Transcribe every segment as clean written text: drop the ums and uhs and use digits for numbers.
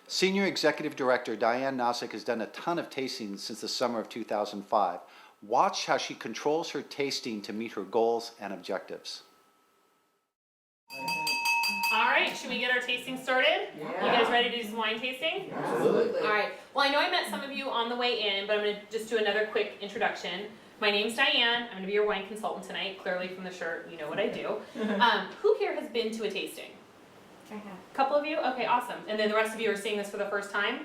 Senior Executive Director Diane Nozik has done a ton of tastings since the summer of 2005. Watch how she controls her tasting to meet her goals and objectives. All right, should we get our tasting started? Yeah. You guys ready to do some wine tasting? Absolutely. All right, well I know I met some of you on the way in, but I'm gonna just do another quick introduction. My name's Diane, I'm gonna be your wine consultant tonight. Clearly from the shirt, you know what I do. Who here has been to a tasting? I have. A couple of you? Okay, awesome. And then the rest of you are seeing this for the first time?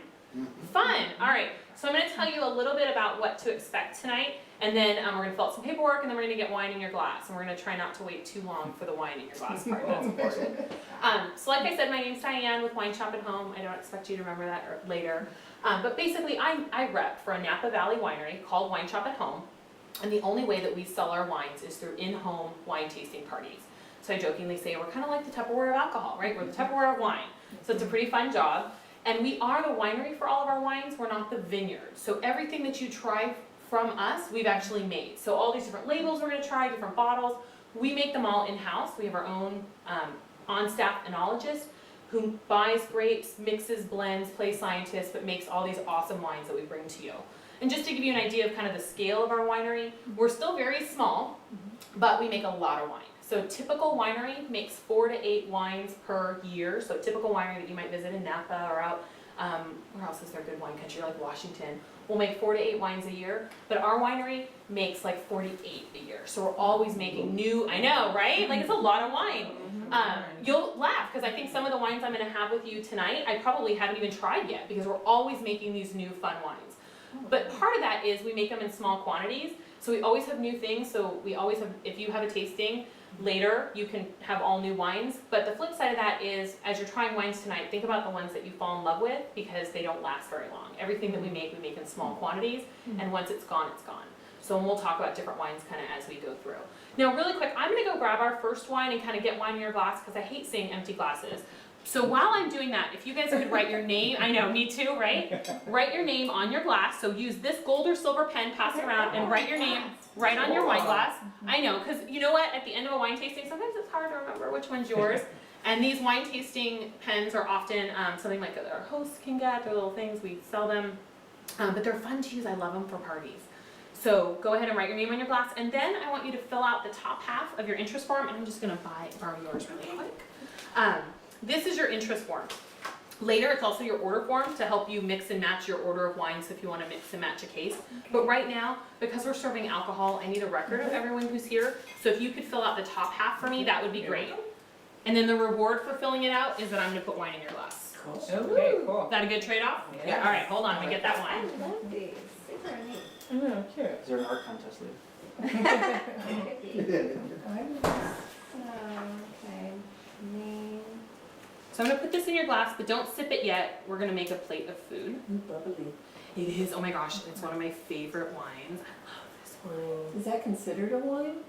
Fun, all right. So I'm gonna tell you a little bit about what to expect tonight, and then we're gonna fill out some paperwork, and then we're gonna get wine in your glass, and we're gonna try not to wait too long for the wine in your glass part, that's important. So like I said, my name's Diane with WineShop at Home. I don't expect you to remember that later. But basically, I rep for a Napa Valley winery called WineShop at Home, and the only way that we sell our wines is through in-home wine tasting parties. So I jokingly say we're kind of like the Tupperware of alcohol, right? We're the Tupperware of wine. So it's a pretty fun job. And we are the winery for all of our wines, we're not the vineyard. So everything that you try from us, we've actually made. So all these different labels we're gonna try, different bottles, we make them all in-house. We have our own on-staff enologist who buys grapes, mixes, blends, plays scientist, but makes all these awesome wines that we bring to you. And just to give you an idea of kind of the scale of our winery, we're still very small, but we make a lot of wine. So typical winery makes 4 to 8 wines per year. So typical winery that you might visit in Napa or out, where else is there good wine country, like Washington, will make 4 to 8 wines a year. But our winery makes like 48 a year. So we're always making new, I know, right? Like it's a lot of wine. You'll laugh because I think some of the wines I'm gonna have with you tonight, I probably haven't even tried yet because we're always making these new fun wines. But part of that is we make them in small quantities. So we always have new things. So we always have, if you have a tasting, later you can have all new wines, but the flip side of that is as you're trying wines tonight, think about the ones that you fall in love with because they don't last very long. Everything that we make in small quantities, and once it's gone, it's gone. So we'll talk about different wines kind of as we go through. Now really quick, I'm going to go grab our first wine and kind of get wine in your glass because I hate seeing empty glasses. So while I'm doing that, if you guys could write your name, I know, me too, right? Write your name on your glass. So use this gold or silver pen, pass it around, and write your name right on your wine glass. I know, because you know what? At the end of a wine tasting, sometimes it's hard to remember which one's yours. And these wine tasting pens are often something like our hosts can get. They're little things, we sell them. But they're fun to use. I love them for parties. So go ahead and write your name on your glass. And then I want you to fill out the top half of your interest form. And I'm just going to borrow yours really quick. This is your interest form. Later, it's also your order form to help you mix and match your order of wines if you want to mix and match a case. But right now, because we're serving alcohol, I need a record of everyone who's here. So if you could fill out the top half for me, that would be great. And then the reward for filling it out is that I'm going to put wine in your glass. Cool. Okay, cool. Is that a good trade-off? Yeah. All right, hold on, let me get that I wine. love these. These are neat. Oh, cute. Is there an art contest later? Okay. Name. So I'm going to put this in your glass, but don't sip it yet. We're going to make a plate of food. Bubbly. It is, oh my gosh, it's one of my favorite wines. I love this wine. Is that considered a wine?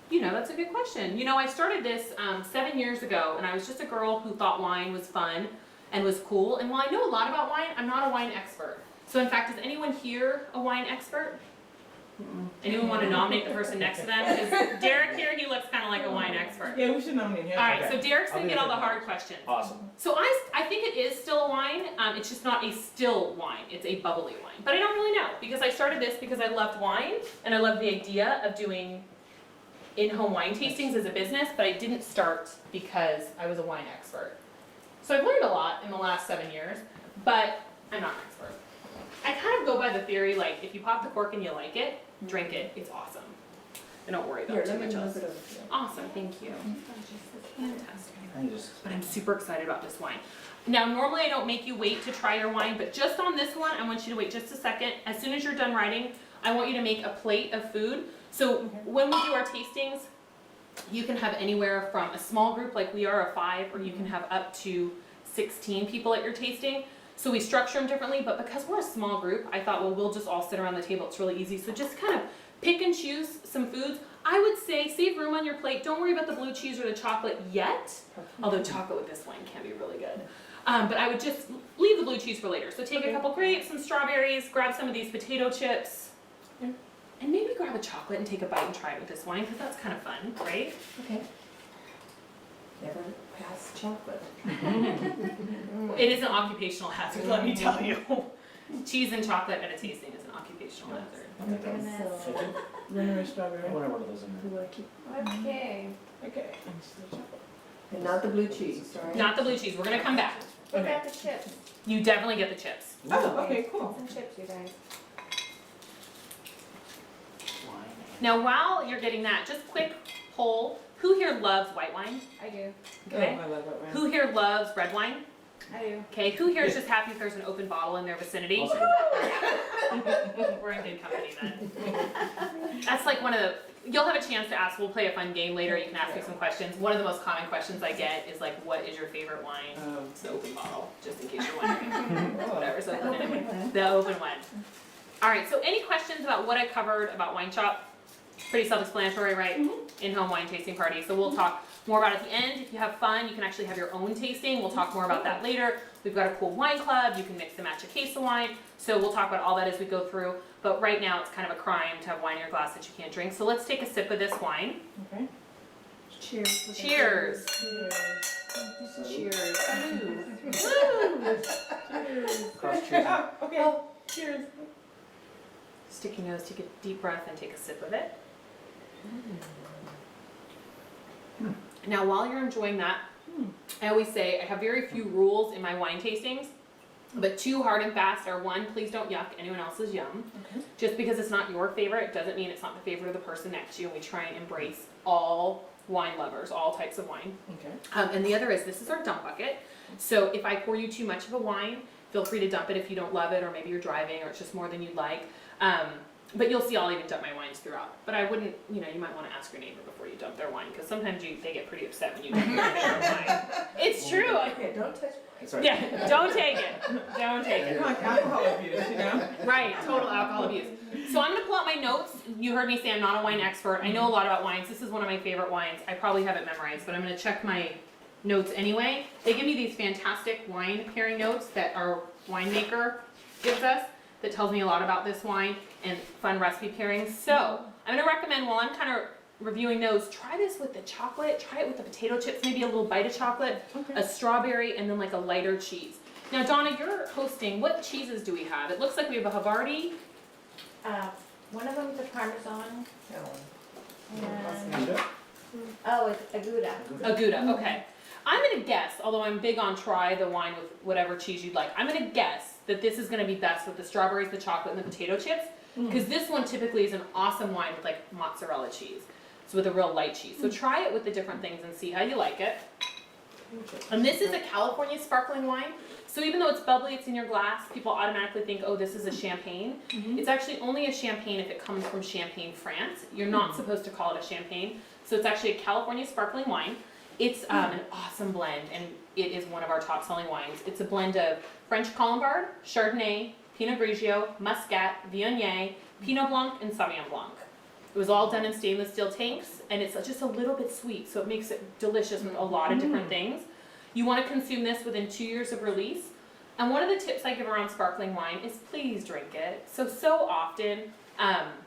You know, that's a good question. You know, I started this 7 years ago, and I was just a girl who thought wine was fun and was cool. And while I know a lot about wine, I'm not a wine expert. So in fact, is anyone here a wine expert? Anyone want to nominate the person next to them? Because Derek here, he looks kind of like a wine expert. Yeah, we should nominate him. All right, so Derek's going to get all the hard questions. Awesome. So I think it is still a wine. It's just not a still wine. It's a bubbly wine. But I don't really know because I started this because I loved wine and I loved the idea of doing in-home wine tastings as a business, but I didn't start because I was a wine expert. So I've learned a lot in the last 7 years, but I'm not an expert. I kind of go by the theory, like, if you pop the cork and you like it, drink it, it's awesome. And don't worry about too much else. Awesome, thank you. Fantastic. But I'm super excited about this wine. Now, normally I don't make you wait to try your wine, but just on this one, I want you to wait just a second. As soon as you're done writing, I want you to make a plate of food. So when we do our tastings, you can have anywhere from a small group like we are, a 5, or you can have up to 16 people at your tasting. So we structure them differently, but because we're a small group, I thought, well, we'll just all sit around the table. It's really easy. So just kind of pick and choose some foods. I would say save room on your plate. Don't worry about the blue cheese or the chocolate yet, although chocolate with this wine can be really good. But I would just leave the blue cheese for later. So take a couple grapes, some strawberries, grab some of these potato chips, and maybe grab a chocolate and take a bite and try it with this wine, because that's kind of fun, right? Okay. Never pass chocolate. It is an occupational hazard, let me tell you. Cheese and chocolate at a tasting is an occupational hazard. Oh my goodness. Vanilla strawberry. I want one of those in Do there. I keep? Okay. Okay. And just the chocolate. And not the blue cheese, right? Not the blue cheese, we're gonna come back. What Okay. about the chips? You definitely get the chips. Oh, okay, cool. Some chips, you guys. Now, while you're getting that, just quick poll, who here loves white wine? I do. Okay. Oh, I love it, man. Who here loves red wine? I do. Okay, who here is just happy if there's an open bottle in their vicinity? Also, We're in good company then. That's like one of the, you'll have a chance to ask, we'll play a fun game later, you can ask me some questions. One of the most common questions I get is like, what is your favorite wine? It's the open bottle, just in case you're wondering. Whatever's open anyway. The open one. All right, so any questions about what I covered about WineShop? Pretty self-explanatory, right? In-home wine tasting party. So we'll talk more about it at the end. If you have fun, you can actually have your own tasting. We'll talk more about that later. We've got a cool wine club. You can mix and match a case of wine. So we'll talk about all that as we go through. But right now, it's kind of a crime to have wine in your glass that you can't drink. So let's take a sip of this wine. Okay. Cheers. Cheers. Cheers. cross cheese. Oh, okay. Cheers. Stick your nose, take a deep breath, and take a sip of it. Now, while you're enjoying that, I always say I have very few rules in my wine tastings, but 2 hard and fast are 1, please don't yuck anyone else's yum. Okay. Just because it's not your favorite doesn't mean it's not the favorite of the person next to you, and we try and embrace all wine lovers, all types of wine. Okay. And the other is, this is our dump bucket. So if I pour you too much of a wine, feel free to dump it if you don't love it, or maybe you're driving, or it's just more than you'd like. But you'll see I'll even dump my wines throughout. But I wouldn't, you might want to ask your neighbor before you dump their wine, because sometimes they get pretty upset when you dump their wine. It's true. Okay, don't touch. That's right. Yeah, don't take it. Don't take Kind it. of like alcohol abuse, you know? Right, total alcohol abuse. So I'm gonna pull out my notes. You heard me say I'm not a wine expert. I know a lot about wines. This is one of my favorite wines. I probably have it memorized, but I'm gonna check my notes anyway. They give me these fantastic wine pairing notes that our winemaker gives us that tells me a lot about this wine and fun recipe pairings. So I'm gonna recommend, while I'm kind of reviewing those, try this with the chocolate, try it with the potato chips, maybe a little bite of chocolate, Okay. a strawberry, and then like a lighter cheese. Now, Donna, you're hosting. What cheeses do we have? It looks like we have a Havarti. One of them is a Parmesan, That one. and, Gouda? oh, it's a Gouda. A Gouda, okay. I'm gonna guess, although I'm big on try the wine with whatever cheese you'd like, I'm gonna guess that this is gonna be best with the strawberries, the chocolate, and the potato chips, because this one typically is an awesome wine with like mozzarella cheese, so with a real light cheese. So try it with the different things and see how you like it. And this is a California sparkling wine, so even though it's bubbly, it's in your glass, people automatically think, oh, this is a champagne. It's actually only a champagne if it comes from Champagne, France. You're not supposed to call it a champagne, so it's actually a California sparkling wine. It's an awesome blend, and it is one of our top-selling wines. It's a blend of French Colombard, Chardonnay, Pinot Grigio, Muscat, Viognier, Pinot Blanc, and Sauvignon Blanc. It was all done in stainless steel tanks, and it's just a little bit sweet, so it makes it delicious with a lot of different things. You want to consume this within 2 years of release. And one of the tips I give around sparkling wine is please drink it. So often,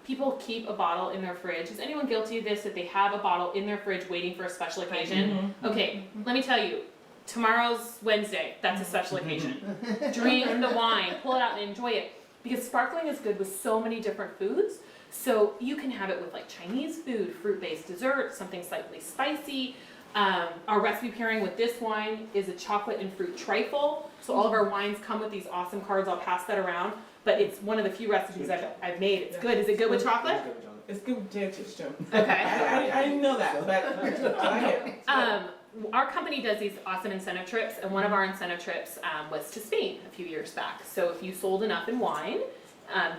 people keep a bottle in their fridge. Is anyone guilty of this, that they have a bottle in their fridge waiting for a special occasion? Okay, let me tell you, tomorrow's Wednesday, that's a special occasion. Drink the wine, pull it out and enjoy it. Because sparkling is good with so many different foods. So you can have it with like Chinese food, fruit-based dessert, something slightly spicy. Our recipe pairing with this wine is a chocolate and fruit trifle. So all of our wines come with these awesome cards. I'll pass that around. But it's one of the few recipes I've made. It's good. Is it good with chocolate? It's good with potato chips too. Okay. I didn't know that, but I like it. Our company does these awesome incentive trips, and one of our incentive trips was to Spain a few years back. So if you sold enough in wine,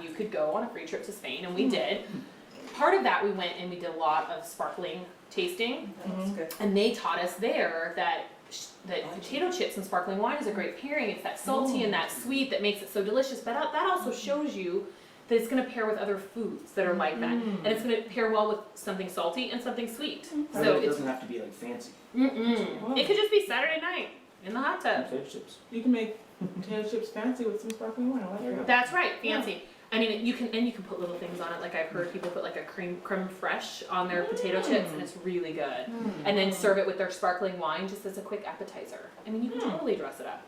you could go on a free trip to Spain, and we did. Part of that, we went and we did a lot of sparkling tasting, That's good. and they taught us there that potato chips and sparkling wine is a great pairing. It's that salty and that sweet that makes it so delicious, but that also shows you that it's going to pair with other foods that are like that, and it's going to pair well with something salty and something sweet. So It it's doesn't have to be like fancy. it could just be Saturday night in the hot tub. Potato chips. You can make potato chips fancy with some sparkling wine. I like that. That's right, fancy. I mean, you can put little things on it. Like I've heard people put like a creme fraiche on their potato chips, and it's really good. And then serve it with their sparkling wine just as a quick appetizer. I mean, you can totally dress it up.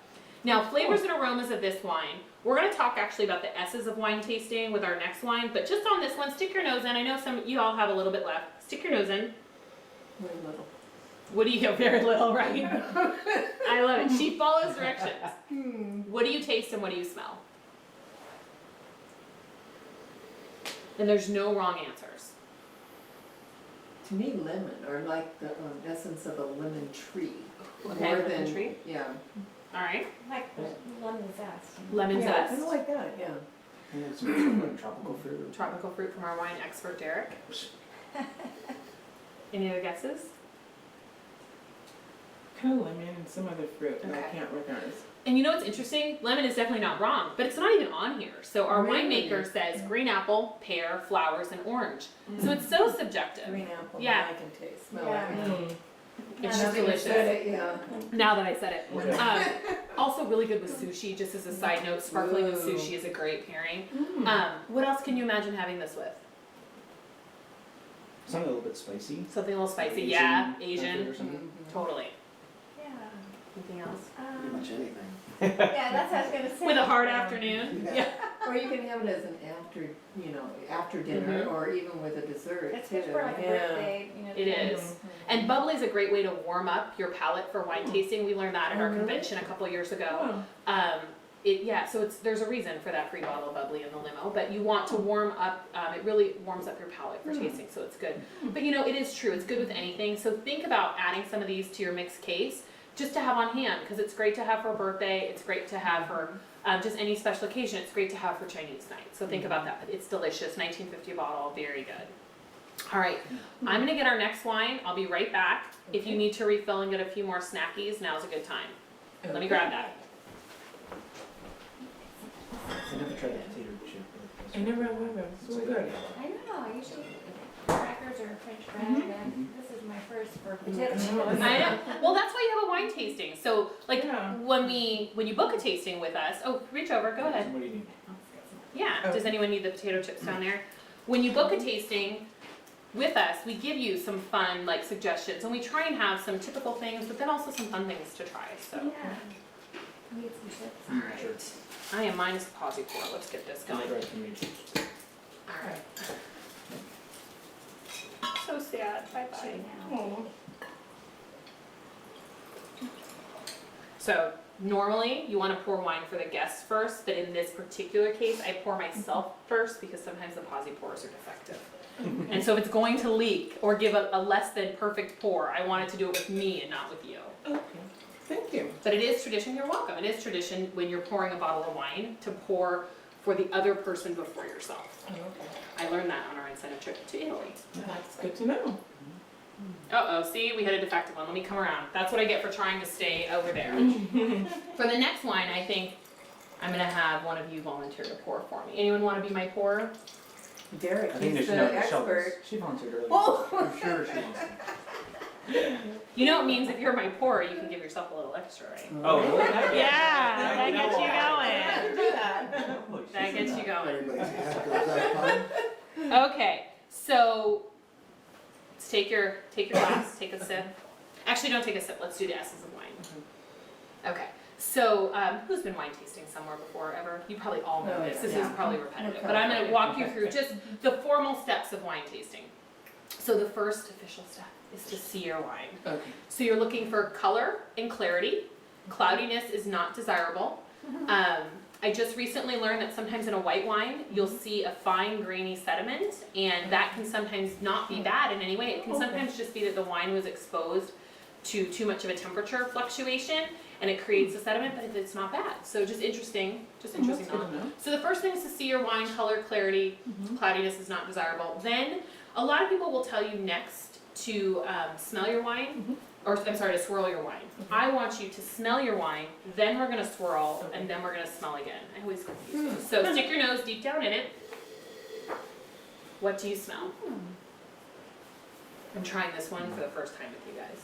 Now, flavors and aromas of this wine. We're gonna talk actually about the S's of wine tasting with our next wine, but just on this one, stick your nose in. I know you all have a little bit left. Stick your nose in. Very little. What do you have? Very little, right? I love it. She follows directions. What do you taste and what do you smell? And there's no wrong answers. To me, lemon, or like the essence of a lemon tree. Okay, More lemon than- tree. Yeah. All right. Like the lemon zest. Lemon Yeah, zest. kind of like that, yeah. And it's like tropical fruit. Tropical fruit from our wine expert, Derek. Any other guesses? Kind of lemon and some other fruit that I Okay. can't recognize. And you know what's interesting? Lemon is definitely not wrong, but it's not even on here. So our Really? winemaker says green apple, pear, flowers, and orange. So it's so subjective. Green apple, Yeah. I can taste, smell Yeah. it. It's Now just that you delicious. said it, yeah. Now that I said it. Okay. Also really good with sushi, just as a side note, sparkling with Ooh. sushi is a great pairing. Mm. What else can you imagine having this with? Something a little bit spicy. Something a little spicy, Asian yeah, country Asian, or something. totally. Yeah. Anything else? Pretty much anything. Yeah, that's what I was gonna say. With a hard afternoon? Yeah. Or you can have it as an after dinner, Mhm. or even with a dessert It's too. good for like a Yeah. birthday, you know. It is. And bubbly is a great way to warm up your palate for wine tasting. We learned that at our Oh, really? convention a couple years ago. Oh. So there's a reason for that free bottle of bubbly in the limo, but you want to warm up, it really warms up your palate for tasting, so it's good. But you know, it is true, it's good with anything, so think about adding some of these to your mixed case, just to have on hand, because it's great to have for a birthday, it's great to have for just any special occasion, it's great to have for Chinese night, so think about that, but it's delicious, 1950 bottle, very good. All right, I'm gonna get our next wine, I'll be right back. If you need to refill and get a few more snackies, now's a good time. Let me grab that. I never tried the potato chip. I never have it. It's really good. I know, I usually crackers or French bread, and this is my first for potato chips. I know. Well, that's why you have a wine tasting. So, like, Yeah. when you book a tasting with us, reach over, go ahead. What do you need? Yeah. Does anyone need the potato chips down there? When you book a tasting with us, we give you some fun like suggestions, and we try and have some typical things, but then also some fun things to try. So, Yeah. Need some chips. all right. I am minus pause pour. Let's get this going. Right from you. All right. So sad. Bye bye. Oh. So normally you want to pour wine for the guests first, but in this particular case, I pour myself first because sometimes the posy pours are defective. And so if it's going to leak or give a less than perfect pour, I wanted to do it with me and not with you. Okay. Thank you. But it is tradition, you're welcome. It is tradition when you're pouring a bottle of wine to pour for the other person before yourself. Okay. I learned that on our incentive trip to Italy. That's good to know. Uh-oh, see, we had a defective one. Let me come around. That's what I get for trying to stay over there. For the next wine, I think I'm gonna have one of you volunteer to pour for me. Anyone wanna be my pourer? Derek, I think he's there's the no shovels. expert. She volunteered earlier. Oh. I'm sure she wants to. You know it means if you're my pourer, you can give yourself a little extra, right? Oh, really? Yeah, that gets you going. that. That gets you going. Everybody's happy, is that fun? Okay, so let's take your glass, take a sip. Actually, don't take a sip. Let's do the essence of wine. Okay. So, who's been wine tasting somewhere before ever? You probably all know Oh, this. This yeah. is probably repetitive, Okay. but I'm going to walk you through just the formal steps of wine tasting. So the first official step is to see your wine. Okay. So you're looking for color and clarity. Cloudiness is not desirable. I just recently learned that sometimes in a white wine, you'll see a fine grainy sediment, and that can sometimes not be bad in any way. It can sometimes just be that the wine was exposed to too much of a temperature fluctuation, and it creates a sediment, but it's not bad. So just interesting That's knowledge. good to know. So the first thing is to see your wine, color, clarity. Cloudiness is not desirable. Then a lot of people will tell you next to smell your wine, or I'm sorry, to swirl your wine. I want you to smell your wine, then we're gonna swirl, and then we're gonna smell again. I always confuse those. So stick your nose deep down in it. What do you smell? I'm trying this one for the first time with you guys.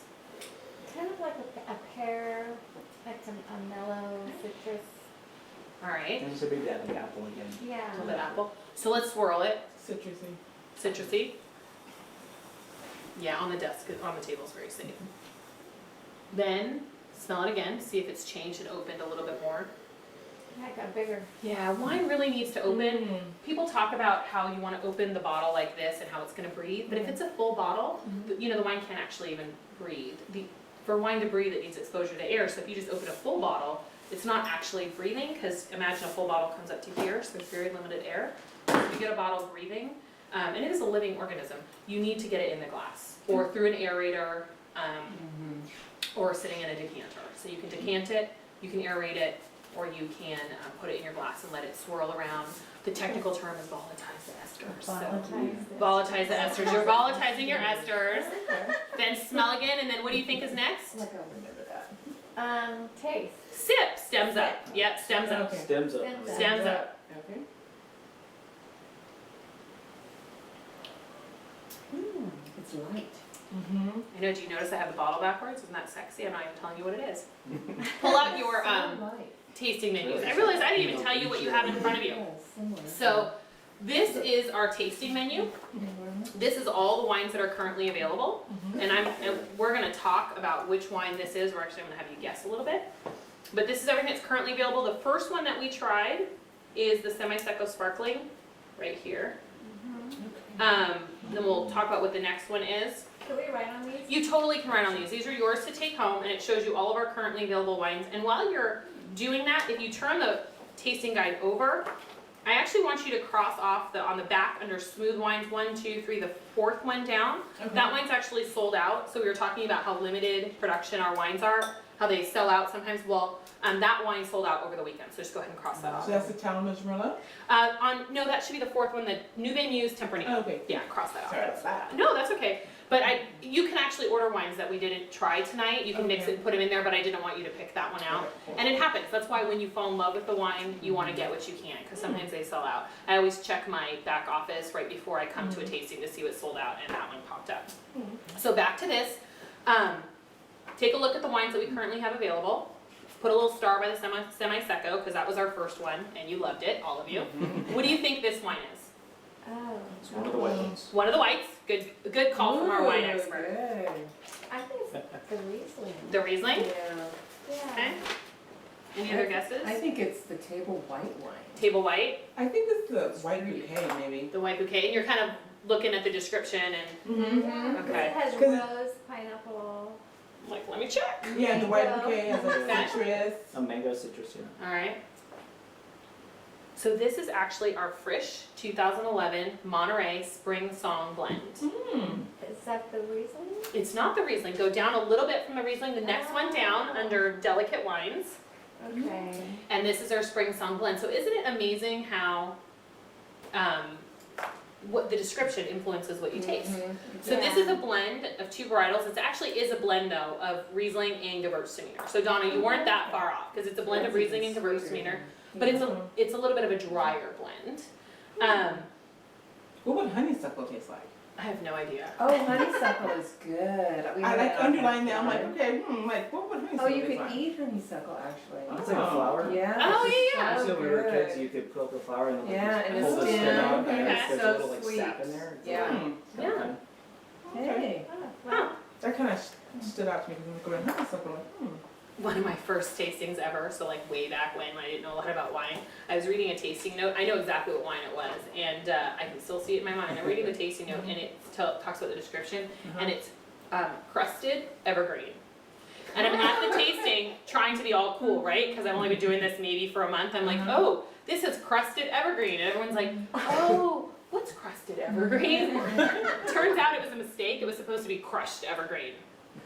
Kind of like a pear, like a mellow citrus. All right, And it's a big dab of apple again. Yeah. a little bit apple. So let's swirl it. Citrusy. Citrusy. Yeah, on the desk, on the table is very safe. Then Smell it again, see if it's changed and opened a little bit more. Yeah, it got bigger. Yeah, wine really needs to open. People talk about how you want to open the bottle like this and how it's going to breathe, but if it's a full bottle, you know, the wine can't actually even breathe. For wine to breathe, it needs exposure to air, so if you just open a full bottle, it's not actually breathing, because imagine a full bottle comes up to here, so there's very limited air. So if you get a bottle breathing, and it is a living organism, you need to get it in the glass, or through an aerator, or sitting in a decanter. So you can decant it, you can aerate it, or you can put it in your glass and let it swirl around. The technical term is volatilize the esters. So volatilize the esters. You're volatilizing your esters. Then smell again, and then what do you think is next? Like I'll remember that. Taste. Sip. Stems up. Yep, stems up. Okay. Stems up. Stems up. Stems up. Okay. It's light. I know, do you notice I have the bottle backwards? Isn't that sexy? I'm not even telling you what it is. Pull out your So light. tasting menus. I realized I didn't even tell you what you have in front of you. Yeah, similar. So this is our tasting menu. This is all the wines that are currently available. And we're gonna talk about which wine this is. We're actually gonna have you guess a little bit. But this is everything that's currently available. The first one that we tried is the Semi-Secco Sparkling, right here. Then we'll talk about what the next one is. Can we write on these? You totally can write on these. These are yours to take home, and it shows you all of our currently available wines. And while you're doing that, if you turn the tasting guide over, I actually want you to cross off on the back under smooth wines, 1, 2, 3, the fourth one down. That wine's actually sold out. So we were talking about how limited production our wines are, how they sell out sometimes. Well, that wine sold out over the weekend. So just go ahead and cross that off. So that's the Talmadge Merlot? No, that should be the fourth one, the Nouveau Muse Tempranillo. Okay. Yeah, cross that off. Sorry about that. No, that's okay. But you can actually order wines that we didn't try tonight. You can mix it and put them in there, but I didn't want you to pick that one out. And it happens. That's why when you fall in love with the wine, you want to get what you can, because sometimes they sell out. I always check my back office right before I come to a tasting to see what's sold out, and that one popped up. So back to this. Take a look at the wines that we currently have available. Put a little star by the Semi-Secco, because that was our first one, and you loved it, all of you. What do you think this wine is? Oh. It's one of the white ones. One of the whites. Good call from our wine expert. Good. I think it's the Riesling. The Riesling? Yeah. Okay. Yeah. Any other guesses? I think it's the table white wine. Table white, I think it's the white bouquet, maybe. the white bouquet, and you're kind of looking at the description and Yeah, 'cause Okay. it has 'Cause rose, pineapple. like, let me check. Yeah, the white Mango. bouquet has like Okay. citrus. A mango citrus, yeah. All right. So this is actually our Frisch 2011 Monterey Spring Song Blend. Is that the Riesling? It's not the Riesling. Go down a little bit from the Riesling. The next one down under Delicate Wines. Okay. And this is our Spring Song Blend. So isn't it amazing how what the description influences what you taste? So this is a blend of two varietals. It actually is a blend though of Riesling and Gewürztraminer. So Donna, you weren't that far off because it's a blend of Riesling and Gewürztraminer, but it's a little bit of a drier blend. What would honeysuckle taste like? I have no idea. Oh, honeysuckle is good. I like underline that. I'm like, okay, like what would Oh, honeysuckle you taste could like? eat honeysuckle actually. It's like a flower. Yeah. Oh, it's yeah, so So when we were kids, good. you could pull up the flower and then Yeah, and pull it's the stem out, thin. and Okay. there's a So little like sweet. sap in there. It's Yeah. like- Yeah. Okay. Hey. Oh, wow. That kind of stood out to me because I'm going honeysuckle. Like, One of my first tastings ever, so like way back when I didn't know a lot about wine, I was reading a tasting note. I know exactly what wine it was, and I can still see it in my mind. I'm reading the tasting note, and it talks about the description, and it's crusted evergreen. And I'm at the tasting trying to be all cool, right? Because I've only been doing this maybe for a month. I'm like, oh, this is crusted evergreen. And everyone's like, oh, what's crusted evergreen? Turns out it was a mistake. It was supposed to be crushed evergreen.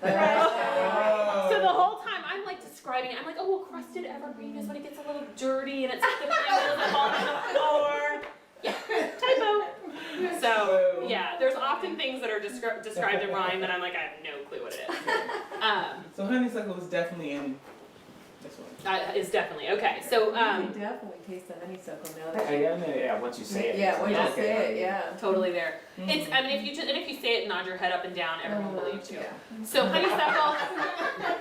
So the whole time I'm like describing it, I'm like, oh, well, crusted evergreen is when it gets a little dirty and it's like the fingers that fall on the floor. Yeah, typo. So yeah, there's often things that are described in rhyme that I'm like, I have no clue what it is. So honeysuckle is definitely in this one. Is definitely okay. So You can definitely taste the honeysuckle now that Yeah, once you say it. Yeah, when you Yeah. say it, yeah. totally there. It's I mean if you say it and nod your head up and down, everyone will believe you. Yeah. So honeysuckle,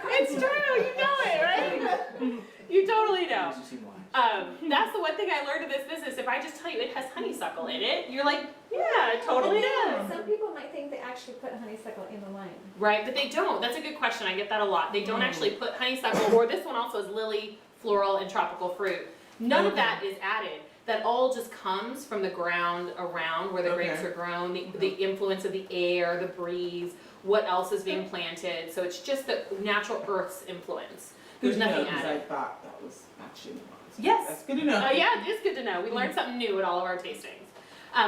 it's true. You know it, right? You totally know. You see why. That's the one thing I learned in this business. If I just tell you it has honeysuckle in it, you're like, yeah, it totally does. Some people might think they actually put honeysuckle in the wine. Right, but they don't. That's a good question. I get that a lot. They don't actually put honeysuckle, or this one also is lily, floral, and tropical fruit. None of that is added. That all just comes from the ground around where the grapes are grown, the influence of the air, the breeze, what else is being planted. So it's just the natural earth's influence. There's nothing I added. thought that was actually. Yes. That's good enough. Yeah, it is good to know. We learned something new at all of our tastings.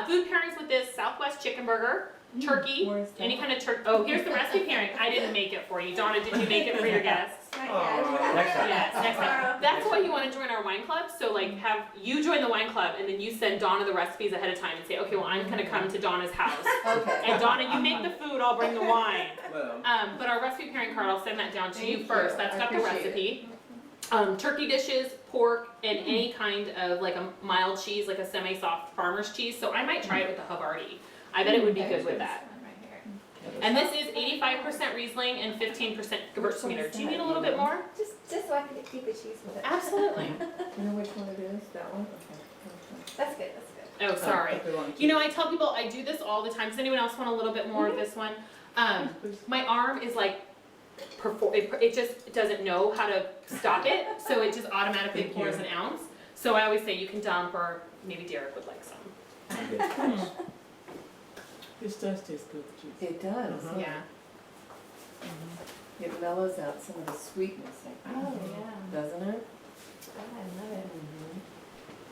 Food pairings with this: Southwest chicken burger, turkey, Where's that? any kind of turkey. Oh, here's the recipe pairing. I didn't make it for you. Donna, did you make it for your guests? Not Oh, next time. Yes, next time. That's why you want to join our wine club. So like have you join the wine club and then you send Donna the recipes ahead of time and say, okay, well I'm gonna come to Donna's house. Okay. And Donna, you make the food, I'll bring the wine. Well, But our recipe pairing card, I'll send that down to you Thank first. you. That's I got the appreciate recipe. Turkey dishes, pork, and any kind of like a mild cheese, like a semi-soft farmer's cheese. So I might try it with the Havarti. I bet it would be good with that. This one right here. And this is 85% Riesling and 15% Gewürztraminer. Do you need a little bit more? Just so I can keep the cheese with it. Absolutely. You know which one it is? That one? Okay. That's good, that's good. Oh, sorry. Okay, one, You know, I tell people I do this all the time. Does anyone else want a little bit more of this one? Please. My arm is like, it just doesn't know how to stop it, so it just automatically Thank pours you. an ounce. So I always say you can dump, or maybe Derek would like some. This does taste good, the cheese. It does. Uh-huh. Yeah. It mellows out some of the sweetness, I think, Oh, yeah. doesn't it? Oh, I love it.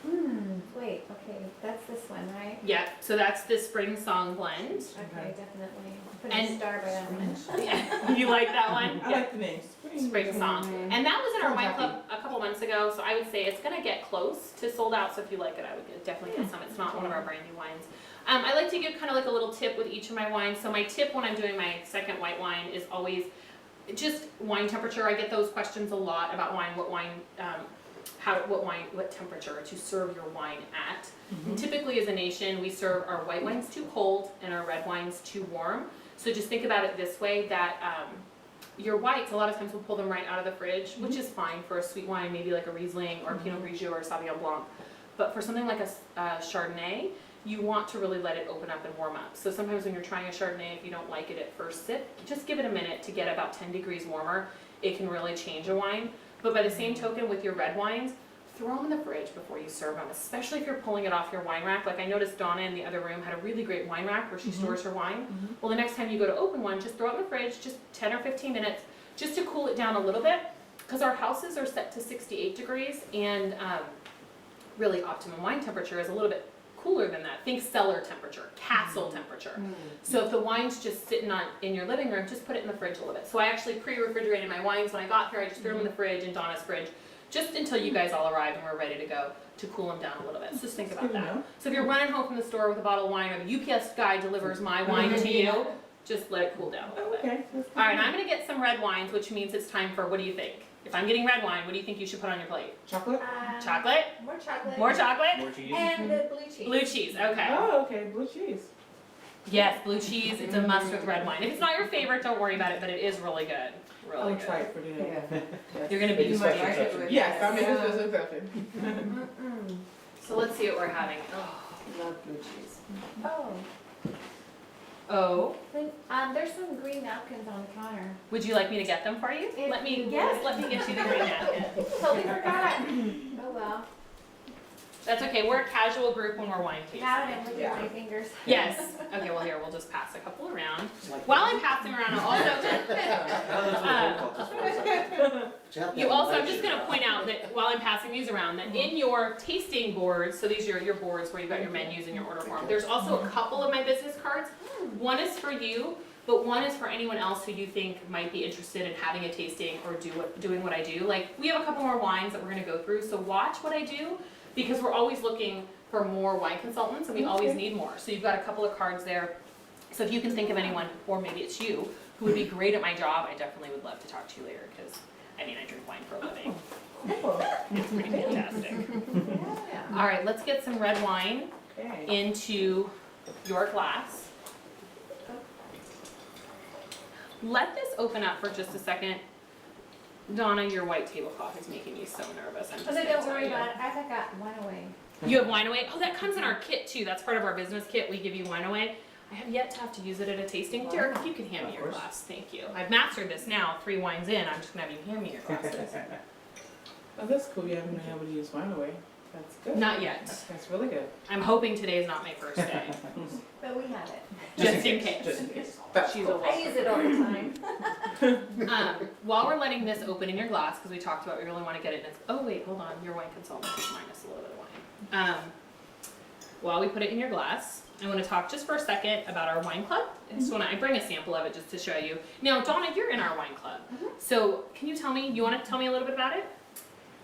Mm-hmm. Wait, okay, that's this one, right? Yeah, so that's the Spring Song blend. Okay, definitely. Put And- a star by that one. Yeah. You like that one? I like the name. Spring Song. And that was in our wine club a couple months ago, so I would say it's gonna get close to sold out, so if you like it, I would definitely get some. It's not one of our brand new wines. I like to give kind of like a little tip with each of my wines. So my tip when I'm doing my second white wine is always just wine temperature. I get those questions a lot about wine, what temperature to serve your wine at. And typically as a nation, we serve our white wines too cold and our red wines too warm. So just think about it this way, that your whites, a lot of times we'll pull them right out of the fridge, which is fine for a sweet wine, maybe like a Riesling or a Pinot Grigio or a Sauvignon Blanc. But for something like a Chardonnay, you want to really let it open up and warm up. So sometimes when you're trying a Chardonnay, if you don't like it at first sip, just give it a minute to get about 10 degrees warmer. It can really change a wine. But by the same token, with your red wines, throw them in the fridge before you serve them, especially if you're pulling it off your wine rack. Like I noticed Donna in the other room had a really great wine rack where she stores her wine. Well, the next time you go to open one, just throw it in the fridge, just 10 or 15 minutes, just to cool it down a little bit, because our houses are set to 68 degrees, and really optimum wine temperature is a little bit cooler than that. Think cellar temperature, castle temperature. So if the wine's just sitting in your living room, just put it in the fridge a little bit. So I actually pre-refrigerated my wines when I got here. I just threw them in the fridge, in Donna's fridge, just until you guys all arrived and we're ready to go, to cool them down a little bit. So just think about that. So if you're running home from the store with a bottle of wine, or the UPS guy delivers my wine to you, just let it cool down a little bit. Okay. All right, I'm gonna get some red wines, which means it's time for, what do you think? If I'm getting red wine, what do you think you should put on your plate? Chocolate? Chocolate? More chocolate. More chocolate? more cheese. And the blue cheese. Blue cheese, okay. Oh, okay, blue cheese. Yes, blue cheese, it's a must with red wine. If it's not your favorite, don't worry about it, but it is really good, I really will try good. it for dinner. Yeah. You're gonna Maybe be special sweaty. touch. Yes, I'm Yeah. in this exception. So let's see what we're having. Love blue cheese. Oh, Oh, there's some green napkins on the counter. would you like me to get them for you? If Let me, you yes, would. let me get you the green napkin. Totally forgot. Oh well. That's okay, we're a casual group when we're wine tasting. Now I didn't look at my fingers. Yes, okay, well here, we'll just pass a couple around. Like- While I'm passing around, I'll also, you also, I'm just gonna point out that while I'm passing these around, that in your tasting boards, so these are your boards where you've got your menus and your order form, there's also a couple of my business cards. One is for you, but one is for anyone else who you think might be interested in having a tasting or doing what I do. Like, we have a couple more wines that we're gonna go through, so watch what I do, because we're always looking for more wine consultants, and we always need more. So you've got a couple of cards there. So if you can think of anyone, or maybe it's you, who would be great at my job, I definitely would love to talk to you later, because, I mean, I drink wine for a living. It's pretty fantastic. Yeah. All right, let's get some red wine Okay. into your glass. Let this open up for just a second. Donna, your white tablecloth is making me so nervous. I'm just Oh, gonna don't tell worry you. about it, I got one away. You have wine away? Oh, that comes in our kit too. That's part of our business kit. We give you wine away. I have yet to have to use it at a tasting. Derek, if you can hand me Of your course. glass, thank you. I've mastered this now. 3 wines in. I'm just gonna have you hand me your glasses. Oh, that's cool, you haven't been able to use mine away. That's good. Not yet. That's really good. I'm hoping today is not my first day. But we have it. Just in case. Just in case. She's a I use it all the time. While we're letting this open in your glass, because we talked about we really want to get it in its, oh wait, hold on, your wine consultant is minus a little bit of wine. While we put it in your glass, I want to talk just for a second about our wine club. I bring a sample of it just to show you. Now, Donna, you're in our wine club. So can you want to tell me a little bit about it?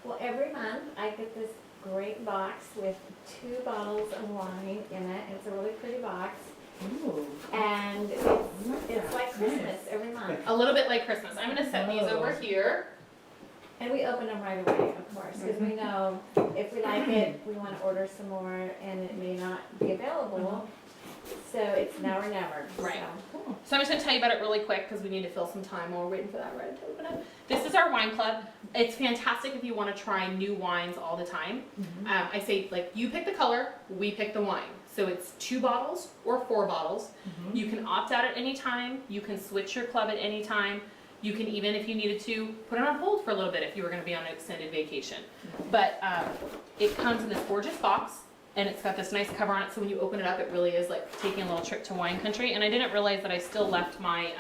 Well, every month I get this great box with 2 bottles of wine in it. It's a really pretty box. Ooh. And it's like Christmas every month. A little bit like Christmas. I'm going to set these over here. And we open them right away, of course, because we know if we like it, we want to order some more, and it may not be available. So it's now or never. Right. So. So I'm just gonna tell you about it really quick because we need to fill some time while we're waiting for that red to open up. This is our wine club. It's fantastic if you want to try new wines all the time. I say like you pick the color, we pick the wine. So it's 2 bottles or 4 bottles. You can opt out at any time. You can switch your club at any time. You can even, if you needed to, put it on hold for a little bit if you were going to be on an extended vacation. But it comes in this gorgeous box. And it's got this nice cover on it, so when you open it up, it really is like taking a little trip to wine country. And I didn't realize that I still left my,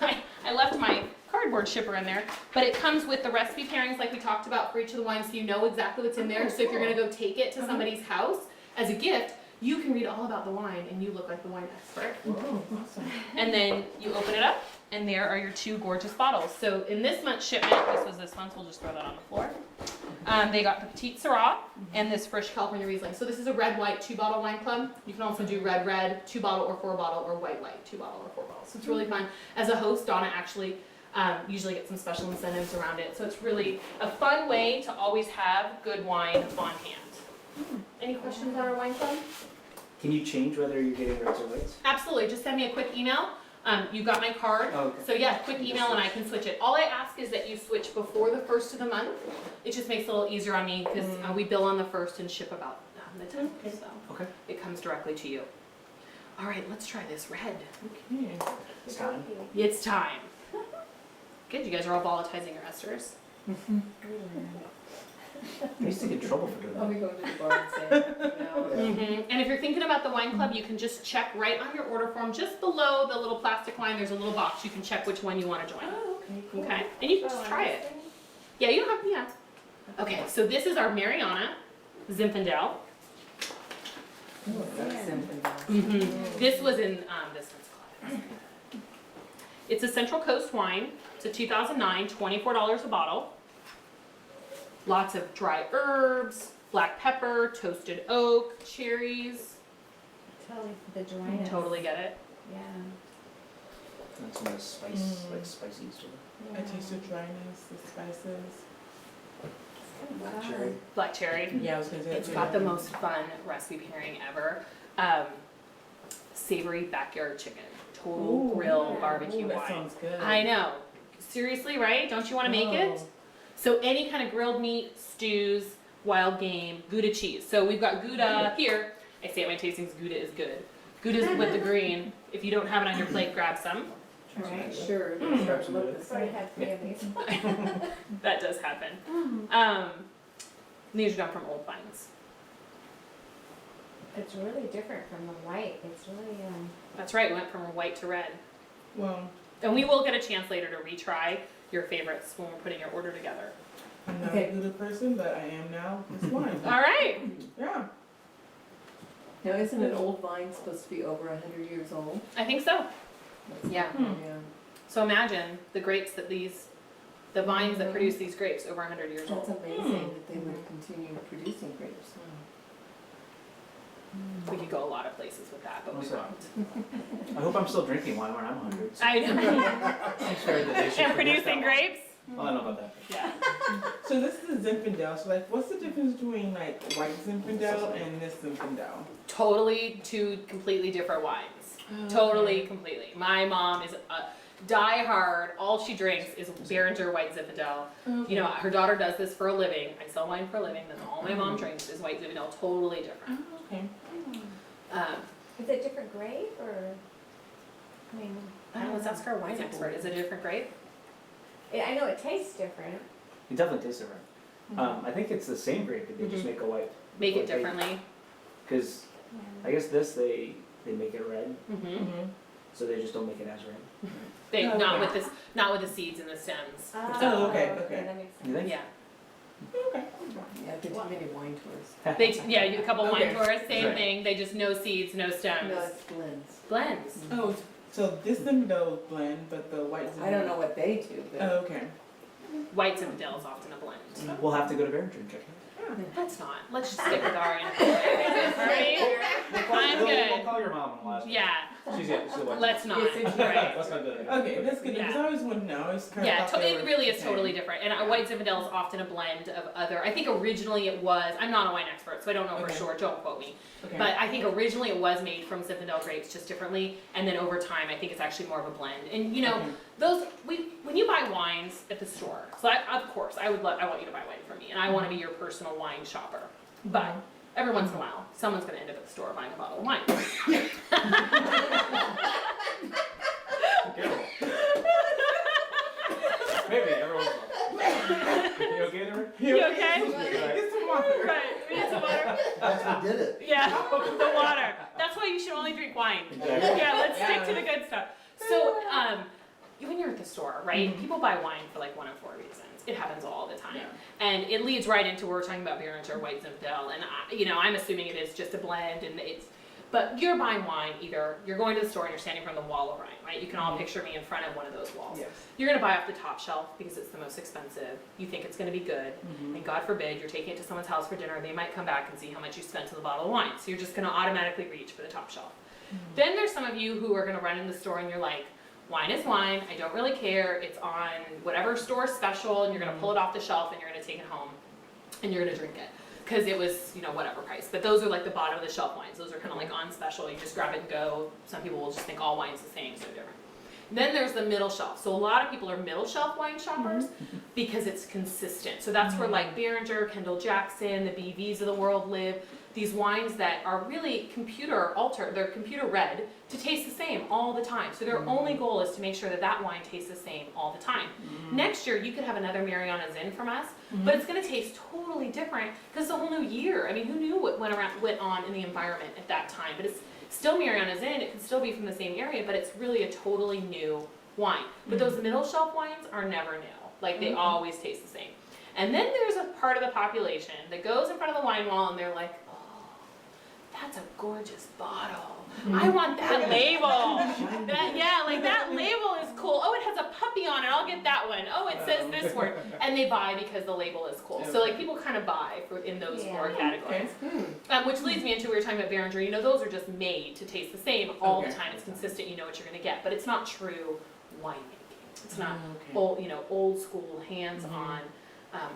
I left my cardboard shipper in there. But it comes with the recipe pairings like we talked about for each of the wines, so you know exactly what's in there. So if you're gonna go take it to somebody's house as a gift, you can read all about the wine and you look like the wine expert. Oh, awesome. And then you open it up, and there are your 2 gorgeous bottles. So in this month's shipment, this was this one, so we'll just throw that on the floor. They got the Petite Syrah and this Fresh California Riesling. So this is a red-white 2-bottle wine club. You can also do red-red, 2-bottle or 4-bottle, or white-white, 2-bottle or 4 bottles. So it's really fun. As a host, Donna actually usually gets some special incentives around it. So it's really a fun way to always have good wine on hand. Any questions on our wine club? Can you change whether you're getting reds or whites? Absolutely. Just send me a quick email. You got my card. Oh, okay. So yeah, quick email and I can switch it. All I ask is that you switch before the 1st of the month. It just makes it a little easier on me because we bill on the 1st and ship about the 10th. So Okay. it comes directly to you. All right, let's try this red. Okay. It's time. It's time. Good, you guys are all volatilizing your esters. I used to get in trouble for doing Oh, that. we go to the bar and say, no. And if you're thinking about the wine club, you can just check right on your order form, just below the little plastic line, there's a little box. You can check which one you want to join. Oh, okay, cool. Okay, and you can just try it. Yeah, you don't have, yeah. Okay, so this is our Mariana Zinfandel. Oh, that's simple. This was in this one's club. It's a Central Coast wine. It's a 2009, $24 a bottle. Lots of dry herbs, black pepper, toasted oak, cherries. Totally, the dryness. Totally get it. Yeah. And some of the spice, like spicy sort of. I taste the dryness, the spices. Black cherry. Black cherry. Yeah, I was gonna say that It's too. got the most fun recipe pairing ever. Savory backyard chicken. Total Ooh, grill yeah. barbecue Ooh, that wine. sounds good. I know. Seriously, right? Don't you want to make it? Oh. So any kind of grilled meat, stews, wild game, Gouda cheese. So we've got Gouda here. I say at my tastings, Gouda is good. Gouda's with the green. If you don't have it on your plate, grab some. Right, sure. Grab some of it. Sorry, I had 3 of these. That does happen. These are done from Old Vines. It's really different from the white. It's really, That's right, we went from white to red. Well, And we will get a chance later to retry your favorites when we're putting your order together. I'm not Okay. a good person, but I am now this wine. All right. Yeah. Now, isn't an old vine supposed to be over 100 years old? I think so. Yeah. Hmm. Yeah. So imagine the grapes that the vines that produce these grapes over 100 years That's old. amazing that they would continue producing grapes. We could go a lot of places with that, but we Also- won't. I hope I'm still drinking wine when I'm 100. So I know. I'm sure that they should And produce producing that wine. grapes? Well, I don't know about that. Yeah. So this is a Zinfandel. So like, what's the difference between like white Zinfandel and this Zinfandel? Totally two completely different wines. Totally, completely. My mom is, die hard, all she drinks is Behringer White Zinfandel. You know, her daughter does this for a living. I sell wine for a living, that's all my mom drinks is White Zinfandel, totally different. Okay. Is it different grape or, I mean, I don't know, let's ask our wine expert, is it a different grape? I know it tastes different. It definitely tastes different. I think it's the same grape, but they just make a white. Make it white differently? Because I guess this, they make it red, Mm-hmm. Mm-hmm. so they just don't make it as red. They, Oh, not okay. with this, not with the seeds and the stems. Oh, okay, okay. That makes You sense. think? Yeah, Okay. Yeah, did too many wine tours. yeah, you, a couple wine Okay. tours, same Right. thing, they just no seeds, no stems. No, it's blends. Blends. Oh, so this Zinfandel blend, but the white Zinfandel. I don't know what they do, Oh, but okay. White Zinfandel is often a blend. We'll have to go to Behringer and check it Let's not, let's just stick with our Alright? I'm We'll good. call your mom and we'll ask her. Yeah, She's the one. let's not, Yes, it's right. Let's not do that. Okay, that's good, because Yeah. I always wanted to know, I always kind of Yeah, thought they it were really is the same. totally different. And White Zinfandel is often a blend of other, I think originally it was, I'm not a wine expert, so I don't know for Okay. sure, don't quote me. Okay. But I think originally it was made from Zinfandel grapes just differently, and then over time, I think it's actually more of a blend. And you know, Okay. those, when you buy wines at the store, so of course, I want you to buy wine from me, and I wanna be your personal wine shopper. But every once in a while, someone's gonna end up at the store buying a bottle of wine. Careful. Maybe everyone's You okay there? You okay? Get some water. Right, we need some water. That's what did it. Yeah, the water. That's why you should only drink wine. Exactly. Yeah, let's stick to the good stuff. So, when you're at the store, right, people buy wine for like one of four reasons. It happens all the time. Yeah. And it leads right into, we're talking about Behringer White Zinfandel, and I'm assuming it is just a blend, and but you're buying wine, either you're going to the store and you're standing from the wall of wine, right? You can all picture me in front of one of those walls. Yes. You're gonna buy off the top shelf because it's the most expensive. You think it's gonna be good, and God forbid you're taking it to someone's house for dinner. They might come back and see how much you spent on the bottle of wine. So you're just gonna automatically reach for the top shelf. Then there's some of you who are gonna run in the store and you're like, wine is wine. I don't really care. It's on whatever store special, and you're gonna pull it off the shelf and you're gonna take it home and you're gonna drink it because it was, whatever price. But those are like the bottom of the shelf wines. Those are kind of like on special. You just grab it and go. Some people will just think all wine's the same, so different. Then there's the middle shelf. So a lot of people are middle shelf wine shoppers because it's consistent. So that's where like Behringer, Kendall Jackson, the BVs of the world live. These wines that are really computer altered, they're computer read to taste the same all the time. So their only goal is to make sure that that wine tastes the same all the time. Next year, you could have another Mariana Zin from us, but it's gonna taste totally different because it's a whole new year. I mean, who knew what went on in the environment at that time? But it's still Mariana Zin, it can still be from the same area, but it's really a totally new wine. But those middle shelf wines are never new. Like, they always taste the same. And then there's a part of the population that goes in front of the wine wall and they're like, that's a gorgeous bottle. I want that label. That label is cool. Oh, it has a puppy on it. I'll get that one. Oh, it says this word. And they buy because the label is cool. So like people kind of buy in those four categories. Which leads me into, we were talking about Behringer. Those are just made to taste the same all the time. It's consistent. You know what you're going to get. But it's not true winemaking. It's not old school, hands-on.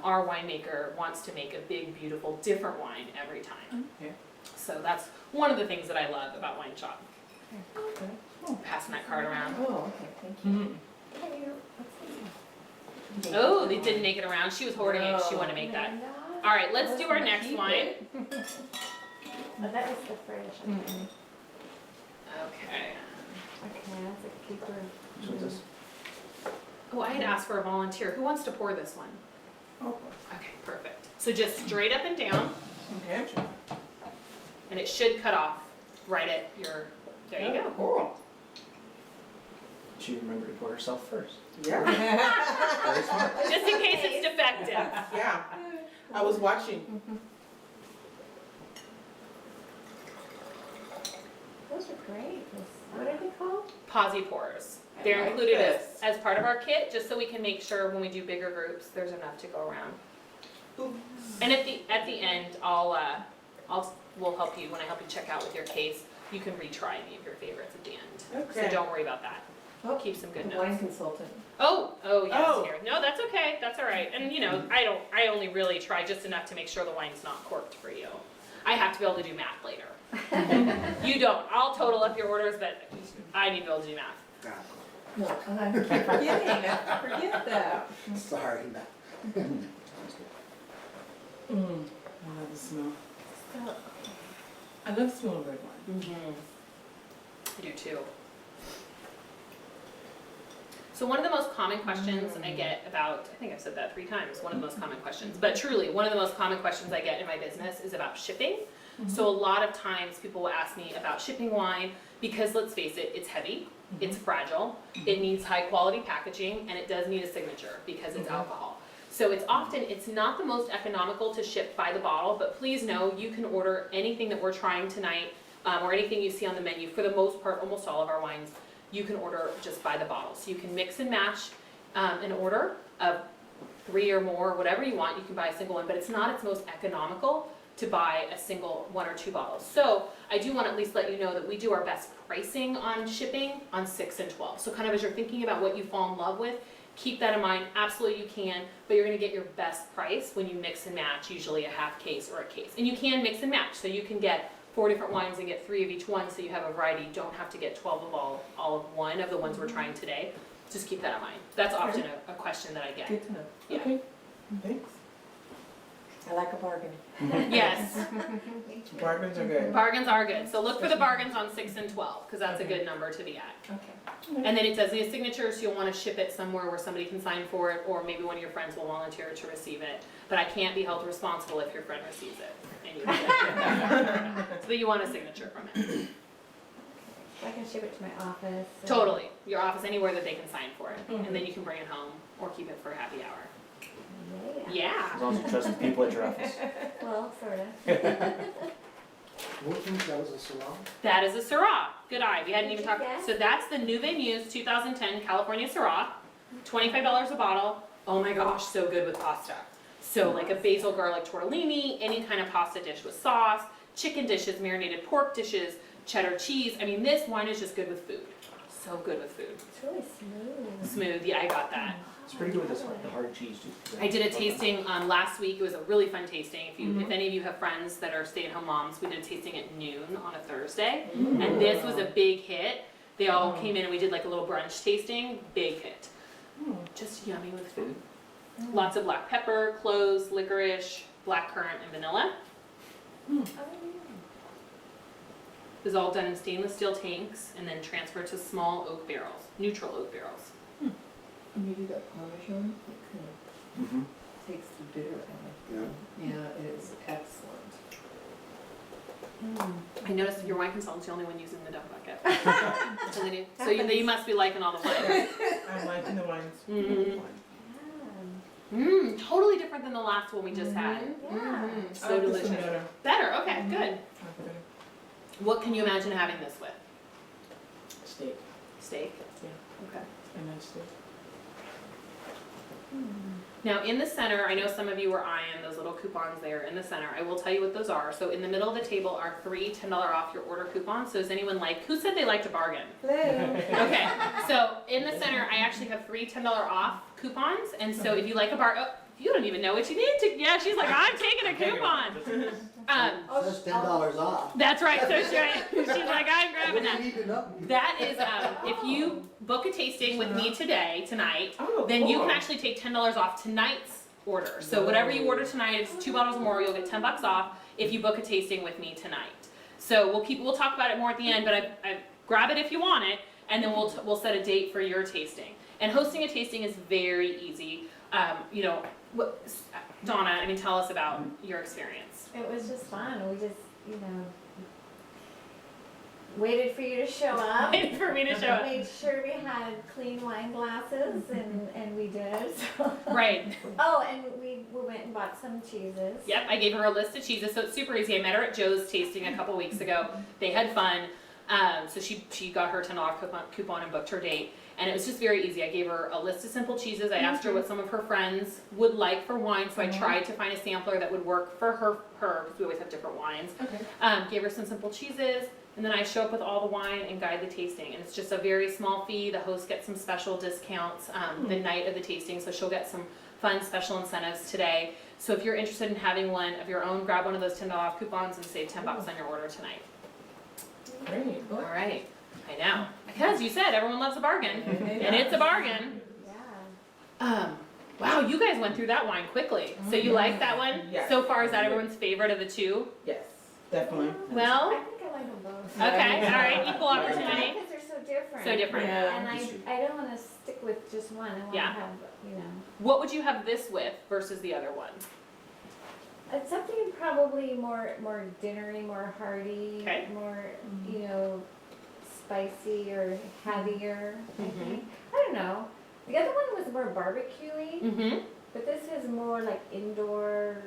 Our winemaker wants to make a big, beautiful, different wine every time. Okay. So that's one of the things that I love about WineShop. Passing that card around. oh, okay, thank you. Oh, they didn't make it around. She was hoarding it 'cause she wanted to make that. All right, let's do our next wine. Oh, that was the fresh. Okay. Okay. Okay, that's a keeper. Which one's this? Oh, I had asked for a volunteer. Who wants to pour this one? Okay, perfect. So just straight up and down, Okay. and it should cut off right at your, there you go. Cool. She remembered to pour herself first. Yeah. Very smart. Just in case it's defective. Yeah. I was watching. Those are great. What are they called? Posy pours. They're like included this. as part of our kit, just so we can make sure when we do bigger groups, there's enough to go around. And at the end, we'll help you, when I help you check out with your case, you can retry any of your favorites at the end. So Okay. don't worry about that. Oh, Keep some good the wine notes. consultant. Oh, yes, Oh. here. No, that's okay, that's all right. And I only really try just enough to make sure the wine's not corked for you. I have to be able to do math later. You don't. I'll total up your orders, but I need to be able to do math. No, I keep forgetting, I forget that. Sorry. I love the smell. So, I love the smell of red wine. I do too. So one of the most common questions I get about, I think I've said that 3 times, one of the most common questions, but truly, one of the most common questions I get in my business is about shipping. So a lot of times people will ask me about shipping wine because let's face it, it's heavy, it's fragile, it needs high quality packaging, and it does need a signature because it's alcohol. So it's not the most economical to ship by the bottle, but please know you can order anything that we're trying tonight, or anything you see on the menu. For the most part, almost all of our wines, you can order just by the bottle. So you can mix and match an order of 3 or more, whatever you want. You can buy a single one, but it's not its most economical to buy a single 1 or 2 bottles. So I do want to at least let you know that we do our best pricing on shipping on 6 and 12. So kind of as you're thinking about what you fall in love with, keep that in mind. Absolutely you can, but you're going to get your best price when you mix and match, usually a half case or a case. And you can mix and match, so you can get 4 different wines and get 3 of each one, so you have a variety. You don't have to get 12 of all of one of the ones we're trying today. Just keep that in mind. That's often a question that I get. Good to know. Yeah. Okay, thanks. I like a bargain. Yes, Bargains are good. bargains are good. So look for the bargains on 6 and 12, because that's a good number to be at. Okay. And then it does need a signature, so you'll want to ship it somewhere where somebody can sign for it, or maybe one of your friends will volunteer to receive it. But I can't be held responsible if your friend receives it. And you so you want a signature from it. I can ship it to my office. and- Totally. Your office, anywhere that they can sign for it. And then you can bring it home or keep it for a happy hour. Yeah. As Yeah. long as you trust the people at your office. Well, sorta. What think that was a Syrah? That is a Syrah. Good eye. We hadn't Did even you talked. guess? So that's the Nouveau Muse 2010 California Syrah. $25 a bottle. Oh my gosh, so good with pasta. So like a basil garlic tortellini, any kind of pasta dish with sauce, chicken dishes, marinated pork dishes, cheddar cheese. I mean, this wine is just good with food. So good with food. It's really smooth. Smooth. Yeah, I got that. It's pretty good with the hard cheese too. I did a tasting last week. It was a really fun tasting. If any of you have friends that are stay-at-home moms, we did a tasting at noon on a Thursday, and this was a big hit. They all came in and we did like a little brunch tasting. Big hit. Just yummy with food. Lots of black pepper, cloves, licorice, blackcurrant, and vanilla. Oh, yeah. It was all done in stainless steel tanks and then transferred to small oak barrels, neutral oak barrels. Maybe that Parmesan, it kind Mm-hmm. of takes the bitter out. Yeah. Yeah, it is excellent. I noticed your wine consultant's the only one using the dump bucket. So you must be liking all the wines. I'm liking the wines. Mhm. Yeah. Totally different than the last one we just had. Yeah. I So like this one delicious. better. Better, okay, good. I like it better. What can you imagine having this with? Steak. Steak? Yeah. Okay. And then steak. Now in the center, I know some of you were eyeing those little coupons there in the center. I will tell you what those are. So in the middle of the table are 3 $10 off your order coupons. So does anyone who said they liked a bargain? Hello. Okay, so in the center, I actually have 3 $10 off coupons. And so if you like you don't even know what you need to, yeah, she's like, I'm taking a coupon. It says $10 off. That's right, so she's like, I'm grabbing What do that. you need to know? That is, if you book a tasting with me tonight, Oh, then you cool. can actually take $10 off tonight's order. So whatever you order tonight, if it's 2 bottles or more, you'll get $10 off if you book a tasting with me tonight. So we'll talk about it more at the end, but I grab it if you want it, and then we'll set a date for your tasting. And hosting a tasting is very easy. Donna, I mean, tell us about your experience. It was just fun. We just, waited for you to show up. Wait for me to show up. Made sure we had clean wine glasses, and we did. So. Right. Oh, and we went and bought some cheeses. Yep, I gave her a list of cheeses, so it's super easy. I met her at Joe's tasting a couple weeks ago. They had fun, so she got her $10 coupon and booked her date. And it was just very easy. I gave her a list of simple cheeses. I asked her what some of her friends would like for wine, so I tried to find a sampler that would work for her because we always have different wines. Okay. Gave her some simple cheeses, and then I show up with all the wine and guide the tasting. And it's just a very small fee. The host gets some special discounts the night of the tasting, so she'll get some fun special incentives today. So if you're interested in having one of your own, grab one of those $10 off coupons and save $10 on your order tonight. Great. All right. I know, because you said everyone loves a bargain, and it's a bargain. Yeah. Wow, you guys went through that wine quickly. So you like that one? Yes. So far, is that everyone's favorite of the two? Yes, definitely. I Well, think I like them both. okay, all right, equal opportunity. Because they're so different. So different. Yeah. And I don't wanna stick with just one, I wanna Yeah. have, you know. What would you have this with versus the other one? It's something probably more dinnery, more hearty, Okay. more, you know, spicy or heavier, I Mhm. think. I don't know. The other one was more barbecue-y, Mm-hmm. but this is more like indoor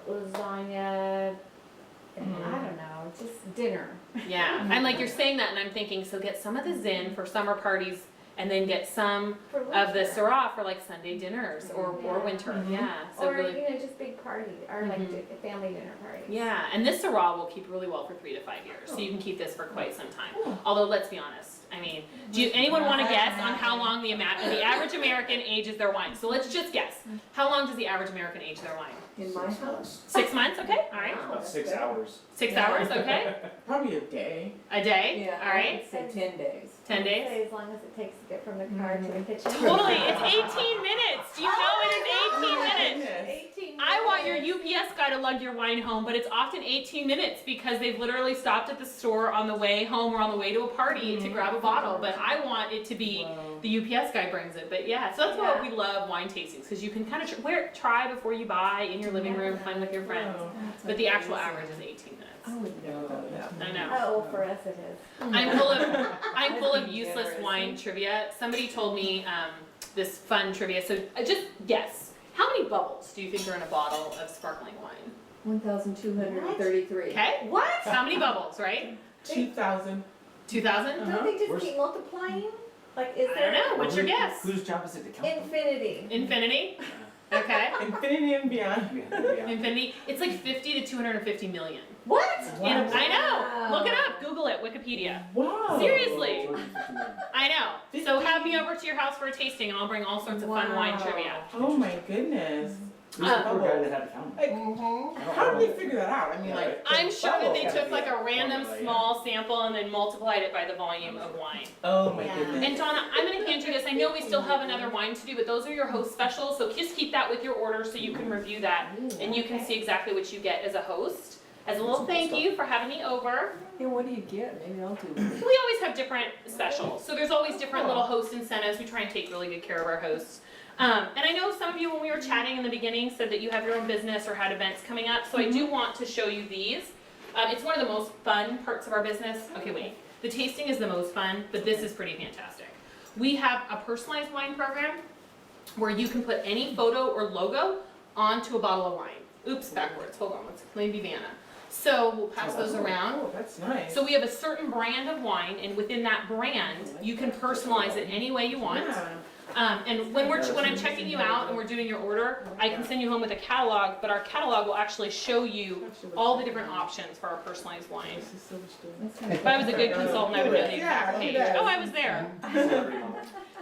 lasagna, and I don't know, just dinner. Yeah, and like you're saying that, and I'm thinking, so get some of the Zin for summer parties, and then get some For of the winter. Syrah for like Sunday dinners or Yeah. winter. Mhm. Yeah, so Or, really. you know, just big party, or like Mhm. family dinner parties. Yeah, and this Syrah will keep really well for 3 to 5 years, so you can keep this for quite some time. Although, let's be honest, I mean, anyone want to guess on how long the average American ages their wine? So let's just guess. How long does the average American age their wine? In my house. 6 months, okay, all right. About 6 hours. 6 Yeah. hours, okay. Probably a day. A day, Yeah, all I right. would say 10 days. 10 days. Say as long as it takes to get from the car to the kitchen. Totally, it's 18 minutes. Do you know it is 18 minutes? Goodness. 18 I want your minutes. UPS guy to lug your wine home, but it's often 18 minutes because they've literally stopped at the store on the way home or on the way to a party to grab a bottle. But I want it to be Wow. the UPS guy brings it. But yeah, so that's why we love wine tastings, because you can kind of try before you buy in your living room, fun with your friends. Wow. But the actual average is 18 I minutes. would never go that. I know. Oh, for us it is. I'm full of I'd be useless generous. wine trivia. Somebody told me this fun trivia. So just guess. How many bubbles do you think are in a bottle of sparkling wine? 1,233. Okay. What? How many bubbles, right? 2,000. 2,000? Uh-huh. Don't they just Where's- keep multiplying? Like, is I there don't know. What's your guess? Whose job is it to count them? infinity? Infinity? Okay. Infinity and beyond. Yeah. Infinity. It's like 50 to 250 million. What? And I know. Look it up. Google it. Wikipedia. Wow. Seriously. I know. So have me over to your house for a tasting, and I'll bring all sorts of fun wine Wow. trivia. Oh my goodness. Who's the poor guy that had to count them? Like, how did they figure that out? I mean, like, I'm sure that they Bubbles took gotta like be a random formula, yeah. small sample and then multiplied it by the volume of wine. oh my Yeah. goodness. And Donna, I'm gonna hand you this. I know we still have another wine to do, but those are your host specials, so just keep that with your order so you can review that and you can see exactly what you get as a host. As a little thank you for having me over. Hey, what do you get? Maybe I'll do it. We always have different specials, so there's always different little host incentives. We try and take really good care of our hosts. And I know some of you, when we were chatting in the beginning, said that you have your own business or had events coming up, so I do want to show you these. It's one of the most fun parts of our business. Okay, wait. The tasting is the most fun, but this is pretty fantastic. We have a personalized wine program where you can put any photo or logo onto a bottle of wine. Oops, backwards. Hold on. Let me be Vanna. So we'll pass those around. Oh, that's nice. So we have a certain brand of wine, and within that brand, you can personalize it any way you want. Yeah. And when I'm checking you out and we're doing your order, I can send you home with a catalog, but our catalog will actually show you all the different options for our personalized wine. This is so much doing. If I was a good consultant, I would know the exact Yeah, page. she does. Oh, I was there.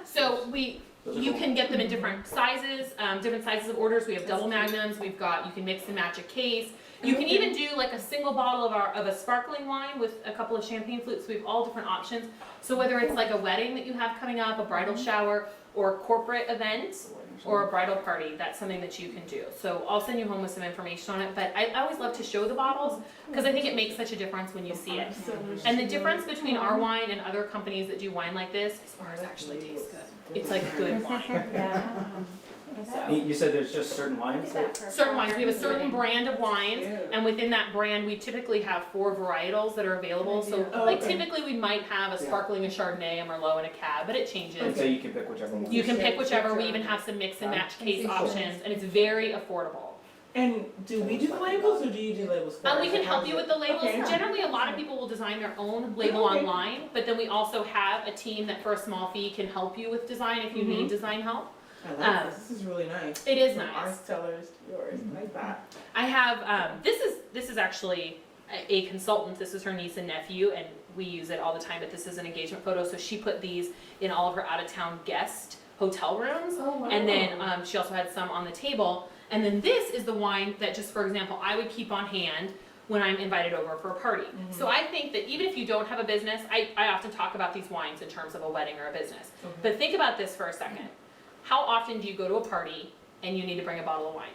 So you can get them in different sizes of orders. We have double magnums. You can mix and match a case. You can even do like a single bottle of a sparkling wine with a couple of champagne flutes. We have all different options. So whether it's like a wedding that you have coming up, a bridal shower, or a corporate event, or a bridal party, that's something that you can do. So I'll send you home with some information on it, but I always love to show the bottles because I think it makes such a difference when you see it. And the difference between our wine and other companies that do wine like this is ours actually tastes good. It's like good wine. Yeah. You said there's just certain wines that. Certain wines, we have a certain brand of wines, and within that brand, we typically have 4 varietals that are available. So like Okay. typically we might have a sparkling, a Chardonnay, a Merlot, and a Cab, but it And changes. so you can pick whichever one. You can pick whichever. We even have some mix and match case options, and it's very affordable. And do we do the labels or do you do labels for us? We can help you with the labels. Okay. Generally, a lot of people will design their own label Okay. online, but then we also have a team that for a small fee can help you with design if you need design help. I like this. This is really nice. It is From our nice. sellers to yours. I like that. I have, this is actually a consultant. This is her niece and nephew, and we use it all the time, but this is an engagement photo. So she put these in all of her out-of-town guest hotel rooms. Oh, wow. And then she also had some on the table. And then this is the wine that just, for example, I would keep on hand when I'm invited over for a party. So I think that even if you don't have a business, I often talk about these wines in terms of a wedding or a business. Okay. But think about this for a second. How often do you go to a party and you need to bring a bottle of wine?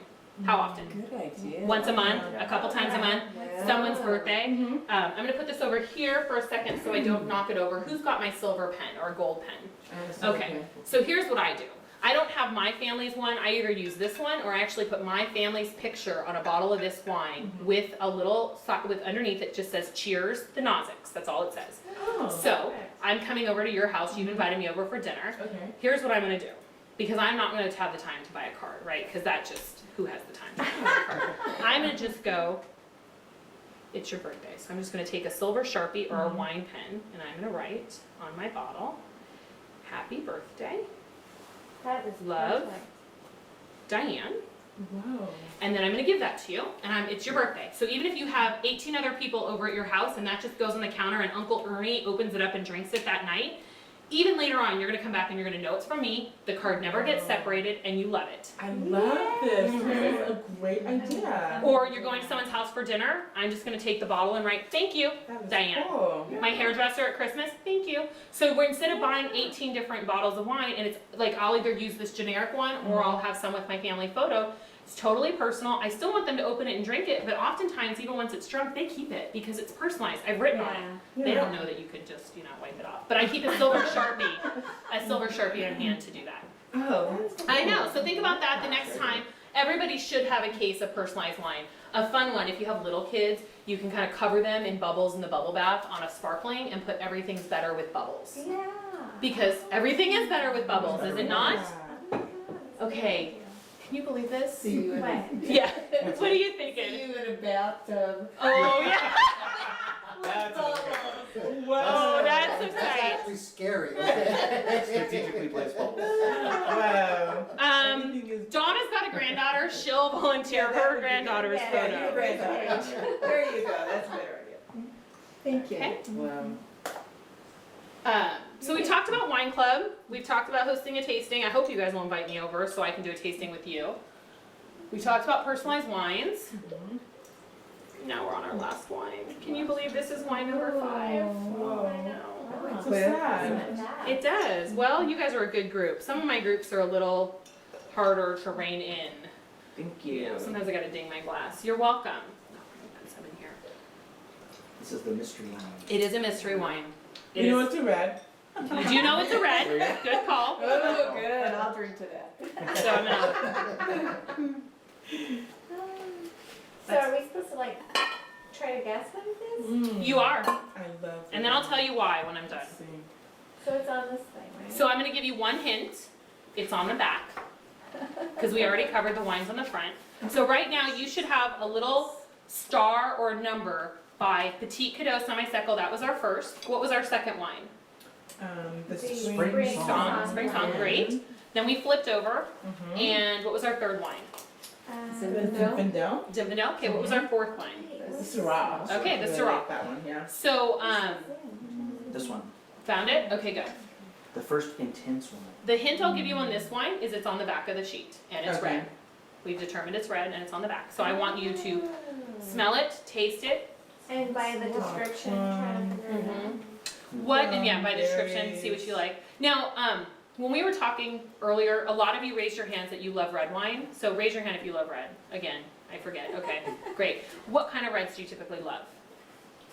How often? Good idea. Once a month, a couple times a month, Yeah. someone's birthday. I'm gonna put this over here for a second so I don't knock it over. Who's got my silver pen or a gold pen? Okay, so here's what I do. I don't have my family's one. I either use this one or I actually put my family's picture on a bottle of this wine with a little, with underneath it just says cheers, the Noziks. That's all it says. Oh, So I'm coming over to your house. You've invited me over for dinner. okay. Here's what I'm gonna do. Because I'm not gonna have the time to buy a card, right? Because that just, who has the time to buy a card? I'm gonna just go, it's your birthday. So I'm just gonna take a silver Sharpie or a wine pen and I'm gonna write on my bottle, happy birthday, That is Love. perfect. Diane. Wow. And then I'm gonna give that to you, and it's your birthday. So even if you have 18 other people over at your house and that just goes on the counter and Uncle Ernie opens it up and drinks it that night, even later on, you're gonna come back and you're gonna know it's from me, the card never gets separated, and you love it. I love this. This is a great idea. Or you're going to someone's house for dinner, I'm just gonna take the bottle and write, thank you, That is Diane. cool. My hairdresser at Christmas, thank you. So we're, instead of buying 18 different bottles of wine, and it's like I'll either use this generic one or I'll have some with my family photo. It's totally personal. I still want them to open it and drink it, but oftentimes, even once it's drunk, they keep it because it's personalized. I've written on it. Yeah. They don't know that you could just, wipe it off. But I keep a silver Sharpie in hand to do that. Oh, that's I know. So think about that the next time. Everybody should have a case of personalized wine. A fun one, if you have little kids, you can kind of cover them in bubbles in the bubble bath on a sparkling and put everything's better with bubbles. Yeah. Because everything is better with bubbles, is it not? Yeah. Okay. Can you believe this? See you in What? Yeah. What are you See thinking? you in a bathtub. Oh, yeah. Wow. Oh, that's That's exciting. actually scary. Strategically placed bubbles. Wow. Everything is- Donna's got a granddaughter. She'll volunteer Yeah, that her would be granddaughter's good. photo. Yeah, your granddaughter. There you go. That's a better idea. Thank you. Okay. Wow. So we talked about wine club. We've talked about hosting a tasting. I hope you guys will invite me over so I can do a tasting with you. We talked about personalized wines. Now we're on our last wine. Can you believe this is wine number 5? Whoa. I know. That's so sad. It does. Well, you guys are a good group. Some of my groups are a little harder to rein in. Thank you. Sometimes I gotta ding my glass. You're welcome. Oh, I'm gonna put some in here. This is the mystery wine. It is a mystery wine. It You know is- it's a red. You do know it's a red. Good call. Oh, good. I'll drink to that. So I'm gonna. So are we supposed to try to guess what it is? You are. I love And then I'll tell you why when I'm done. Let's see. So it's on this thing, right? So I'm gonna give you one hint. It's on the back. Because we already covered the wines on the front. So right now you should have a little star or number by Petit Cadeau Semi-Seco. That was our first. What was our second wine? The The spring Song. Spring Song, great. Then we flipped over. Mhm. And what was our third wine? The Zinfandel? Zinfandel. Zinfandel. Okay, what was our fourth wine? The Syrah. Okay, the I really Syrah. like that one, yeah. So, This one. found it? Okay, good. The first intense one. The hint I'll give you on this wine is it's on the back of the sheet, and it's Okay. red. We've determined it's red, and it's on the back. So I want you to smell it, taste it. And by the description, try to figure it out. What, and yeah, by description, see what you like. Now, when we were talking earlier, a lot of you raised your hands that you love red wine. So raise your hand if you love red. Again, I forget. Okay, great. What kind of reds do you typically love?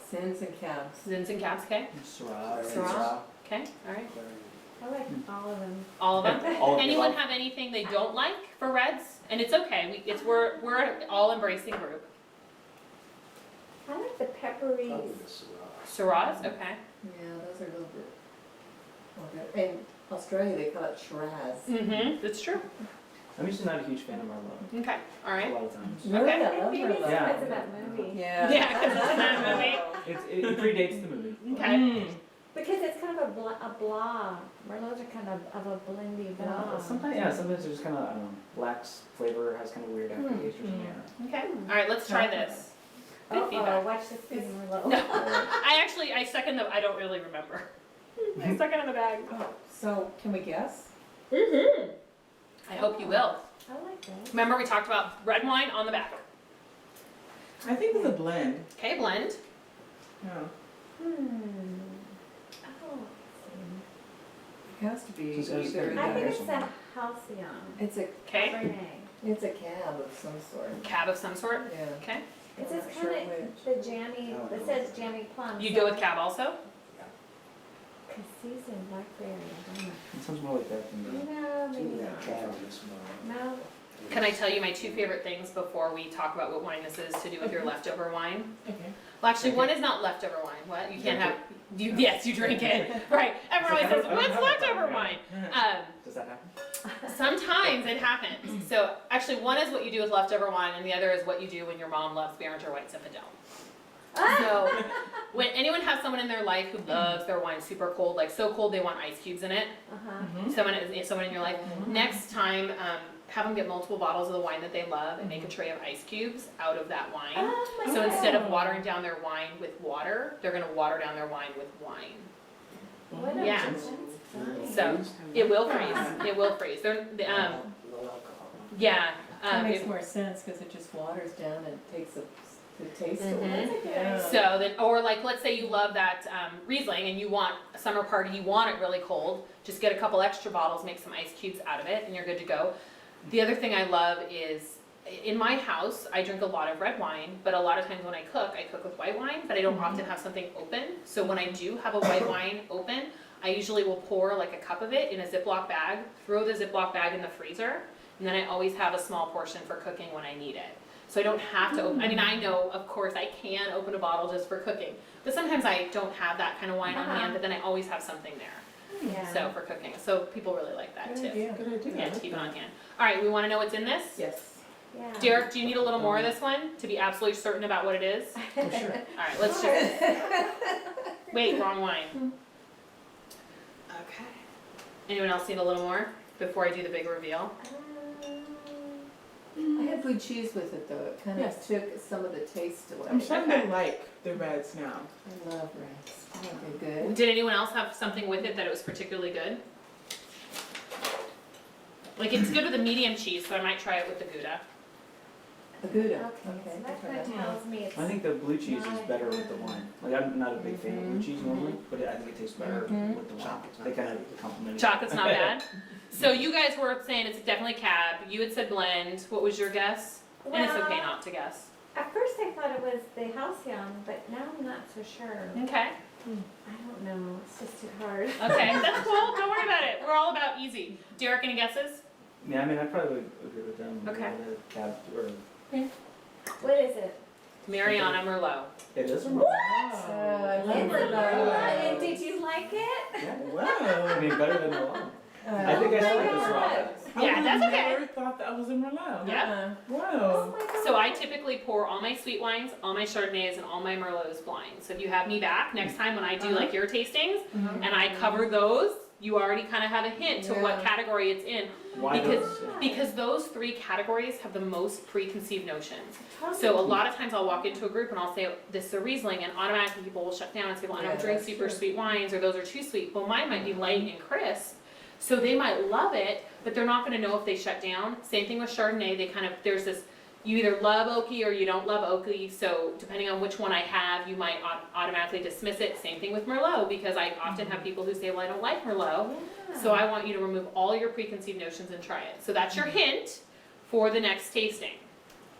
Sins and cabs. Zins and cabs, okay? Syrah. Syrah. Okay, all right. I like all of them. All of them? All of Anyone them. have anything they don't like for reds? And it's okay. We're an all embracing group. I like the peppery. Probably the Syrah. Syrahs, okay. Yeah, those are a little bit. Okay. In Australia, they call it Shiraz. Mm-hmm. That's true. I'm usually not a huge fan of Merlot. Okay. All A right. lot of times. Really? Okay. I love Maybe it's Merlot. Yeah. because of that movie. Yeah. Yeah, 'cause it's in that movie. It predates the movie. Okay. Mm. Because it's kind of a blah. Merlots are kind of a blendy blah. Sometimes it just kind of, I don't know, lacks flavor, has kind of weird aftertaste or something. Okay. All right. Let's try this. Good Uh-oh, feedback. watch this be Merlot. No. I second the. I don't really remember. I stuck it in the bag. Oh, so can we guess? Mm-hmm. I hope you will. I like that. Remember we talked about red wine on the back. I think it's a blend. Okay, blend. Yeah. Oh, It has to be So it's either. very I think nice. it's a halcyon. It's a, Okay, Cabernet. it's a cab of some sort. cab of some sort. Yeah. Okay, It's I'm just not sure kind of the jammy, it says jammy plum. you so- go with cab also? Cassis and blackberry, I don't know. It sounds more like that than the. No, maybe Yeah, not. cab is more. No, Can I tell you my two favorite things before we talk about what wine this is to do with your leftover wine? Okay. Well, actually, Drink one it. is not leftover wine. What? You can't Drink have. Yes, you drink it. Right. Everyone It's like, says, I don't "What's have that leftover wine." wine?" Does that happen? Sometimes it happens. So actually, one is what you do with leftover wine, and the other is what you do when your mom loves Behringer White Zinfandel. So when anyone has someone in their life who loves their wine super cold, like so cold they want ice cubes in it, uh-huh. someone in your life, next time have them get multiple bottles of the wine that they love and make a tray of ice cubes out of that wine. Oh my So God. instead of watering down their wine with water, they're gonna water down their wine with wine. What a- Yeah. that's fine. So it will freeze. It will freeze. They're Low alcohol. yeah. That makes it- more sense, cause it just waters down and takes the taste Mhm. away. That's a good Yeah. idea. So then, or like, let's say you love that Riesling and you want a summer party, you want it really cold, just get a couple extra bottles, make some ice cubes out of it, and you're good to go. The other thing I love is, in my house, I drink a lot of red wine, but a lot of times when I cook with white wine, but I don't often have something open. So when I do have a white wine open, I usually will pour like a cup of it in a Ziploc bag, throw the Ziploc bag in the freezer, and then I always have a small portion for cooking when I need it. So I don't have to open, I mean, I know, of course, I can open a bottle just for cooking, but sometimes I don't have that kind of wine on hand, but then I always have something there, Yeah. so for cooking. So people really like that Good too. idea. Good idea. Yeah, to keep it on hand. All right, we want to know what's in this? Yes. Yeah. Derek, do you need a little more of this one to be absolutely certain about what it is? Oh, sure. All right, let's just, wait, wrong wine. Okay. Anyone else need a little more before I do the big reveal? I had blue cheese with it though, it kind of Yes. took some of the taste away. I'm starting Okay. to like the reds now. I love reds, I think they're good. Did anyone else have something with it that it was particularly good? Like it's good with a medium cheese, so I might try it with the Gouda. A Gouda, Okay, okay. so that kind of tells me it's. I think the blue cheese is better with the wine. Like I'm not a big fan of blue cheese normally, but I think it tastes better with the wine. They kind of complement each other. Chocolate's not bad. So you guys were saying it's definitely cab. You had said blend. What was your guess? And it's okay Well, not to guess. At first I thought it was the halcyon, but now I'm not so sure. Okay. I don't know, it's just too hard. Okay, that's cool. Don't worry about it. We're all about easy. Derek, any guesses? Yeah, I mean, I probably would agree with them. Okay. The cab, or What is it? Mariana Merlot. it is. What? I love It's a Merlot. Merlot, and did you like it? Yeah. I Wow. mean, better than the wine. I think I Oh still my like this raw. God. Yeah, that's I okay. never thought that was a Merlot. Yeah. Oh Wow. my God. So I typically pour all my sweet wines, all my Chardonnays, and all my Merlots blind. So if you have me back next time when I do like your tastings, and I cover those, you already kind of have a hint to what Yeah. category it's in. Why Because- those? Yeah. Because those three categories have the most preconceived notions. So a lot of times I'll walk into a group and I'll say, this is a Riesling, and automatically people will shut down and say, well, I Yeah, don't drink that's super true. sweet wines, or those are too sweet. Well, mine might be light and crisp, so they might love it, but they're not gonna know if they shut down. Same thing with Chardonnay, they kind of, there's this, you either love oaky or you don't love oaky, so depending on which one I have, you might automatically dismiss it. Same thing with Merlot, because I often have people who say, well, I don't like Merlot, so I want you to remove all your preconceived notions and try it. So that's your hint for the next tasting.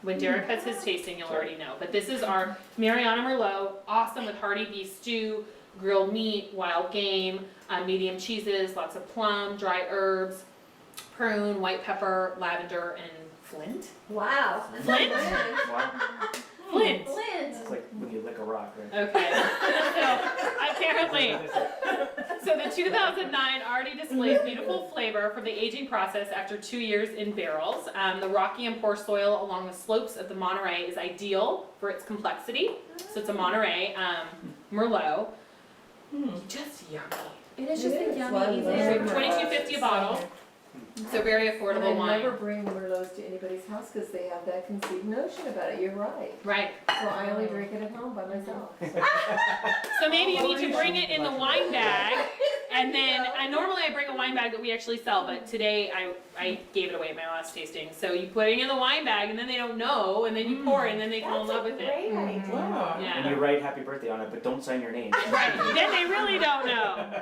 When Derek has his tasting, you'll already know. But this is our Mariana Merlot, awesome with hearty beef stew, grilled meat, wild game, medium cheeses, lots of plum, dry herbs, prune, white pepper, lavender, and Flint? Wow. Flint? Wow. Flint. Flint. It's like when you lick a rock, right? Okay. So apparently, so the 2009 already displays beautiful flavor from the aging process after 2 years in barrels. The rocky and poor soil along the slopes of the Monterey is ideal for its complexity. So it's a Monterey Merlot. Just yummy. It is just It a is. yummy, I easy. love $22.50 a bottle. So very And affordable I wine. never bring Merlots to anybody's house because they have that conceived notion about it, you're right. Right. So I only drink it at home by myself. So maybe you need to bring it in the wine bag And then normally I bring a wine bag that we actually sell, but today I gave it away at my last tasting. So you put it in the wine bag, and then they don't know, and then you pour it, and then they fall in love with it. Great idea. Wow. Yeah. And you write happy birthday on it, but don't sign your name. Right. Then they really don't know.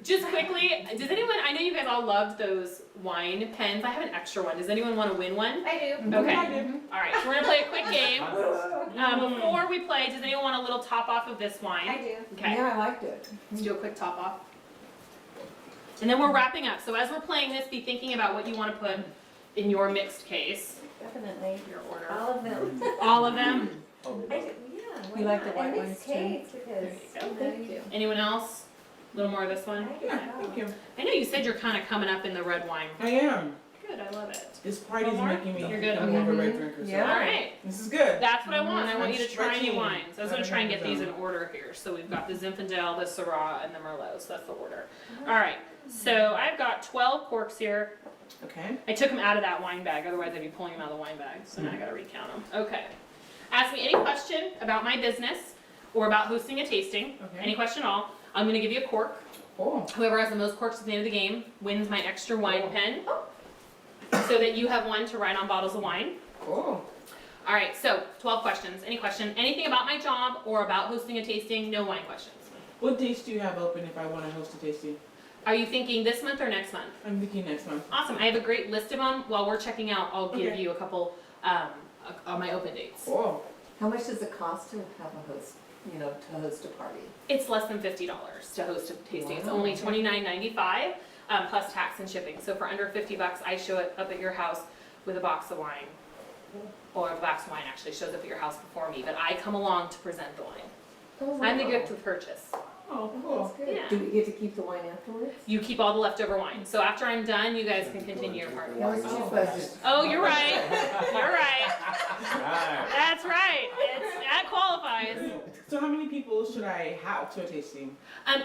Just quickly, does anyone? I know you guys all loved those wine pens. I have an extra one. Does anyone want to win one? I do. Okay. I do. All right. So we're gonna play a quick game. Contest. Before we play, does anyone want a little top off of this wine? I do. Okay. Yeah, I liked it. Let's do a quick top off. And then we're wrapping up. So as we're playing this, be thinking about what you want to put in your mixed case. Definitely. Your order. All of them. All of them. Oh, I do, yeah. why You like not? the white And ones mixed too? cakes because. There you go. Thank you. Anyone else? A little more of this one. Yeah, thank you. I know you said you're kind of coming up in the red wine. I am. Good. I love it. This party's More? making me You're good, I'm more of a red drinker. So Yeah. All right. this is good. That's what I want. I want you to try new stretching. wines. I was going to try and get these in order here. So we've got the Zinfandel, the Syrah, and the Merlot. So that's the order. All right. So I've got 12 corks here. Okay. I took them out of that wine bag. Otherwise, I'd be pulling them out of the wine bag. So now I got to recount them. Okay. Ask me any question about my business or about hosting a tasting. Okay. Any question at all. I'm going to give you a cork. Cool. Whoever has the most corks at the end of the game wins my extra wine pen. So that you have one to write on bottles of wine. Cool. All right, so 12 questions. Any question? Anything about my job or about hosting a tasting? No wine questions. What dates do you have open if I want to host a tasting? Are you thinking this month or next month? I'm thinking next month. Awesome. I have a great list of them. While we're checking out, I'll give Okay. you a couple on my open dates. Cool. How much does it cost to have a host, to host a party? It's less than $50 to host a tasting. It's Wow. only $29.95 plus tax and shipping. So for under $50, I show it up at your house with a box of wine. Or a box of wine actually shows up at your house before me, but I come along to present the wine. Oh, I'm the wow. gift of purchase. Oh, That's cool. good. Yeah. Do we get to keep the wine afterwards? You keep all the leftover wine. So after I'm done, you guys can continue your party. How much is your budget? Oh, you're right. You're right. Right. That's right. That qualifies. So how many people should I have to a tasting?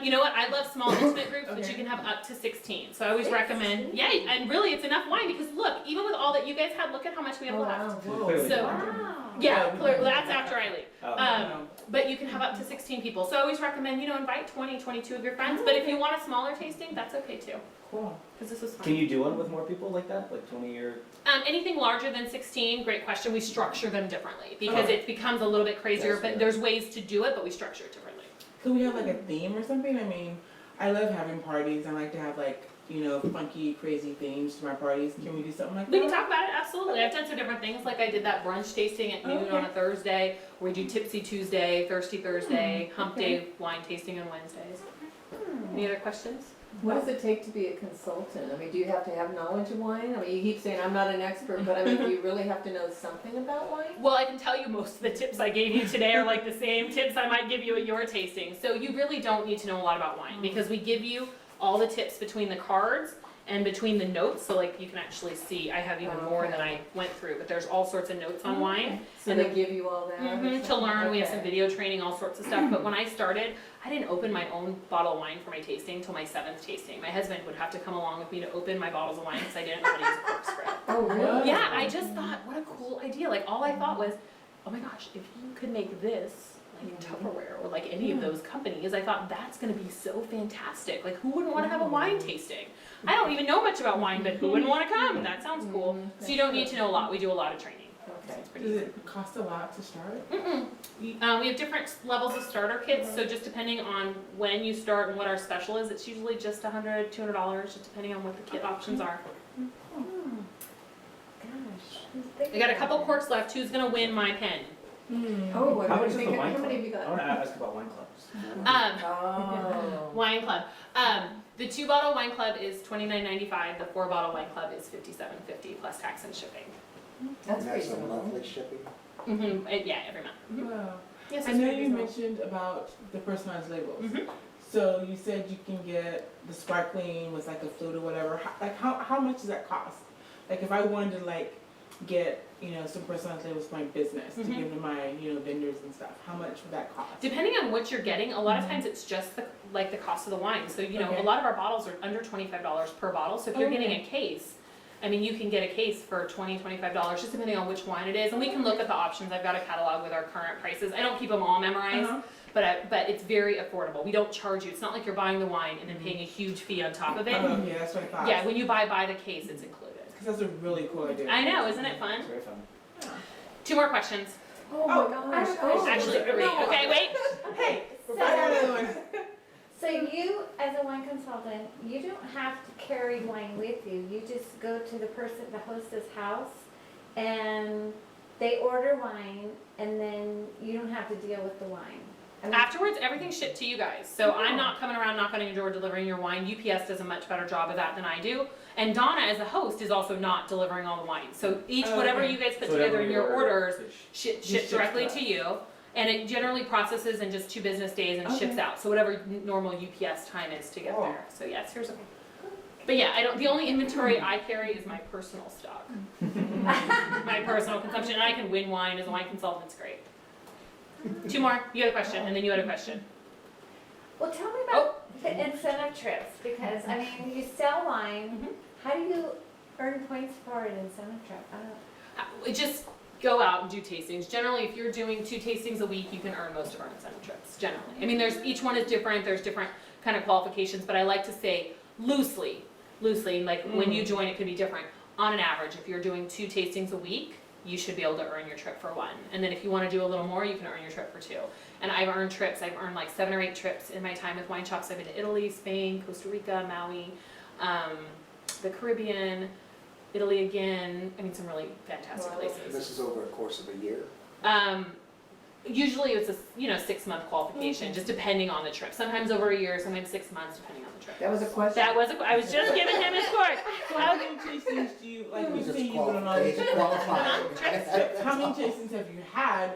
You know what? I love small intimate groups, but Okay. you can have up to 16. So I always recommend. Yeah, and really, it's enough wine because look, even with all that you guys had, look at how much we have Oh, left. wow. Clearly. So yeah, clear, that's after I leave. Oh. But you can have up to 16 people. So I always recommend, invite 20, 22 of your friends. But if you want a smaller tasting, that's okay too, Cool. because this is fun. Can you do one with more people like that? Like 20 or? Anything larger than 16, great question. We structure them differently because Okay. it becomes a little bit crazier, That's but fair. there's ways to do it, but we structure it differently. Could we have like a theme or something? I mean, I love having parties. I like to have funky, crazy themes to my parties. Can we do something like We that? can talk about it, absolutely. I've done some different things, like I did that brunch tasting at noon on a Thursday, where we do Tipsy Tuesday, Thirsty Thursday, Hump Day wine tasting on Wednesdays. Any other questions? What does it take to be a consultant? I mean, do you have to have knowledge of wine? I mean, you keep saying I'm not an expert, but I mean, do you really have to know something about wine? Well, I can tell you most of the tips I gave you today are like the same tips I might give you at your tasting. So you really don't need to know a lot about wine because we give you all the tips between the cards and between the notes. So like you can actually see, I have even more than I went through, but there's all sorts of notes on wine. So they give you all that? or To something? learn, we have some Okay. video training, all sorts of stuff. But when I started, I didn't open my own bottle of wine for my tasting until my 7th tasting. My husband would have to come along with me to open my bottles of wine because I didn't know how to use a corkscrew. Oh, really? Yeah, I just thought, what a cool idea. Like all I thought was, oh my gosh, if you could make this like Tupperware or like any of those companies, I thought that's gonna be so fantastic. Like who wouldn't wanna have a wine tasting? I don't even know much about wine, but who wouldn't wanna come? That sounds cool. So you don't need to know a lot. We do a lot of training. Okay. It's pretty Does easy. it cost a lot to start? We have different levels of starter kits, so just depending on when you start and what our special is, it's usually just $100, $200, just depending on what the kit options are. Gosh. I got a couple corks left. Who's gonna win my pen? Oh, what How do much you is the think? wine How club? many have you I got? want to ask about wine clubs. Oh. Wine club. The 2-bottle wine club is $29.95. The 4-bottle wine club is $57.50 plus tax and shipping. That's And that's a reasonable. monthly shipping. Yeah, every month. Wow. Yes, I it's know pretty you reasonable. mentioned about the personalized labels. Mhm. So you said you can get the sparkling with like a flute or whatever. How much does that cost? Like if I wanted to get some personalized labels for my business to Mhm. give to my vendors and stuff, how much would that cost? Depending on what you're getting, a lot of times it's just the cost of the wine. So Okay. a lot of our bottles are under $25 per bottle. So if you're getting Okay. a case, I mean, you can get a case for $20, $25, just depending on which wine it is, and we can look at the options. I've got a catalog with our current prices. I don't keep them all memorized, but it's very affordable. We don't charge you. It's not like you're buying the wine and then paying a huge fee on top of it. Yeah, that's what I thought. Yeah, when you buy the case, it's included. Because that's a really cool idea. I know, isn't it fun? It's very fun. 2 more questions. Oh my gosh. Actually, 3. Okay, wait. Hey, So- I got another one. So you, as a wine consultant, you don't have to carry wine with you. You just go to the person, the hostess house, and they order wine, and then you don't have to deal with the wine. I mean, Afterwards, everything's shipped to you guys. So I'm not coming around knocking on your door delivering your wine. UPS does a much better job of that than I do. And Donna, as a host, is also not delivering all the wine. So whatever you guys put So together whatever in we your order, orders, it's shipped directly to you. And it generally processes in just 2 business days and ships out. So whatever normal UPS time is to get Oh. there. So yes, here's a. But yeah, the only inventory I carry is my personal stock. My personal consumption. And I can win wine as a wine consultant, it's great. 2 more. You had a question, and then you had a question. Well, tell me about the incentive trips, because, I mean, you sell wine, how do you earn points for an incentive trip? I don't. Just go out and do tastings. Generally, if you're doing 2 tastings a week, you can earn most of our incentive trips, generally. I mean, each one is different, there's different kind of qualifications, but I like to say loosely, like when you join it could be different. On an average, if you're doing 2 tastings a week, you should be able to earn your trip for 1. And then if you want to do a little more, you can earn your trip for 2. And I've earned like 7 or 8 trips in my time with wine shops. I've been to Italy, Spain, Costa Rica, Maui, the Caribbean, Italy again. I mean, some really fantastic places. This is over a course of a year. Usually it's a 6-month qualification, just depending on the trip. Sometimes over a year, sometimes 6 months, depending on the trip. That was a question. I was just giving him his score. So how many tastings do you, like you say you went on all these Qualified. trips, how many tastings have you had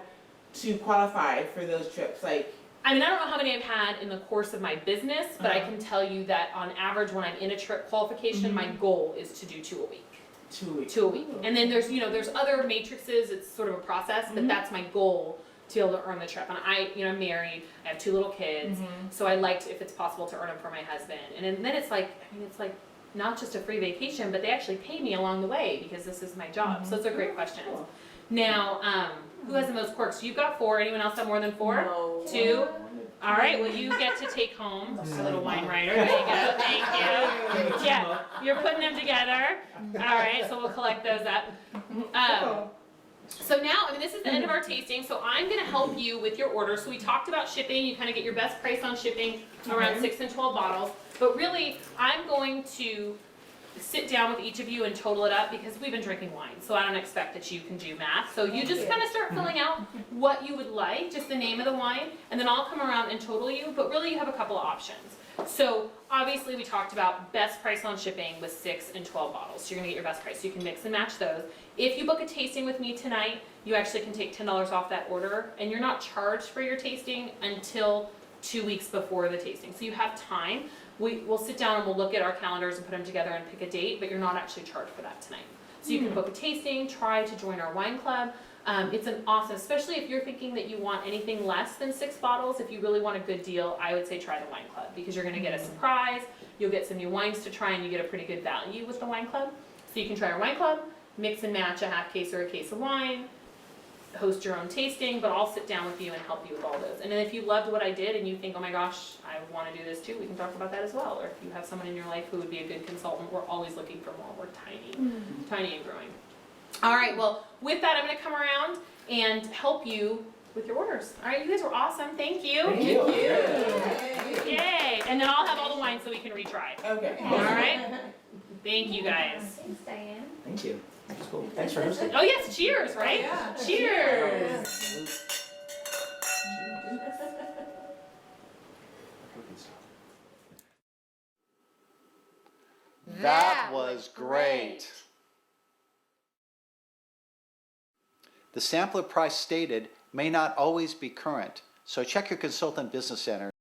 to qualify for those trips? Like, I mean, I don't know how many I've had in the course of my business, but I can tell you that on average, when I'm in a trip qualification, my goal is to do 2 a week. 2 weeks. 2 a week. And then there's other matrices. It's sort of a process, but that's my goal to be able to earn the trip. And I'm married. I have 2 little kids, so I like to, if it's possible, to earn them for my husband. And then it's like, not just a free vacation, but they actually pay me along the way because this is my job. So it's a great question. Now, who has the most corks? You've got 4. Anyone else have more than 4? No. 2? All right, well, you get to take home a little wine writer. There you go. Thank you. Yeah, you're putting them together. All right, so we'll collect those up. So now, this is the end of our tasting, so I'm going to help you with your order. So we talked about shipping. You kind of get your best price on shipping, around 6 and 12 bottles. But really, I'm going to sit down with each of you and total it up because we've been drinking wine, so I don't expect that you can do math. So you just kind of start filling out what you would like, just the name of the wine, and then I'll come around and total you, but really you have a couple of options. So obviously we talked about best price on shipping with 6 and 12 bottles. So you're gonna get your best price. So you can mix and match those. If you book a tasting with me tonight, you actually can take $10 off that order, and you're not charged for your tasting until 2 weeks before the tasting. So you have time. We'll sit down and we'll look at our calendars and put them together and pick a date, but you're not actually charged for that tonight. So you can book a tasting, try to join our wine club. It's an awesome, especially if you're thinking that you want anything less than 6 bottles, if you really want a good deal, I would say try the wine club because you're gonna get a surprise, you'll get some new wines to try, and you get a pretty good value with the wine club. So you can try our wine club, mix and match a half case or a case of wine, host your own tasting, but I'll sit down with you and help you with all those. And then if you loved what I did and you think, oh my gosh, I want to do this too, we can talk about that as well. Or if you have someone in your life who would be a good consultant, we're always looking for more. We're tiny and growing. All right, well, with that, I'm going to come around and help you with your orders. All right, you guys were awesome. Thank you. Thank you. Yay. And then I'll have all the wine so we can retry. Okay. All right. Thank you guys. Thanks, Diane. Thank you. That's cool. Thanks for hosting. Oh yes, cheers, right? Yeah. Cheers. That was great. The sampler price stated may not always be current, so check your consultant business center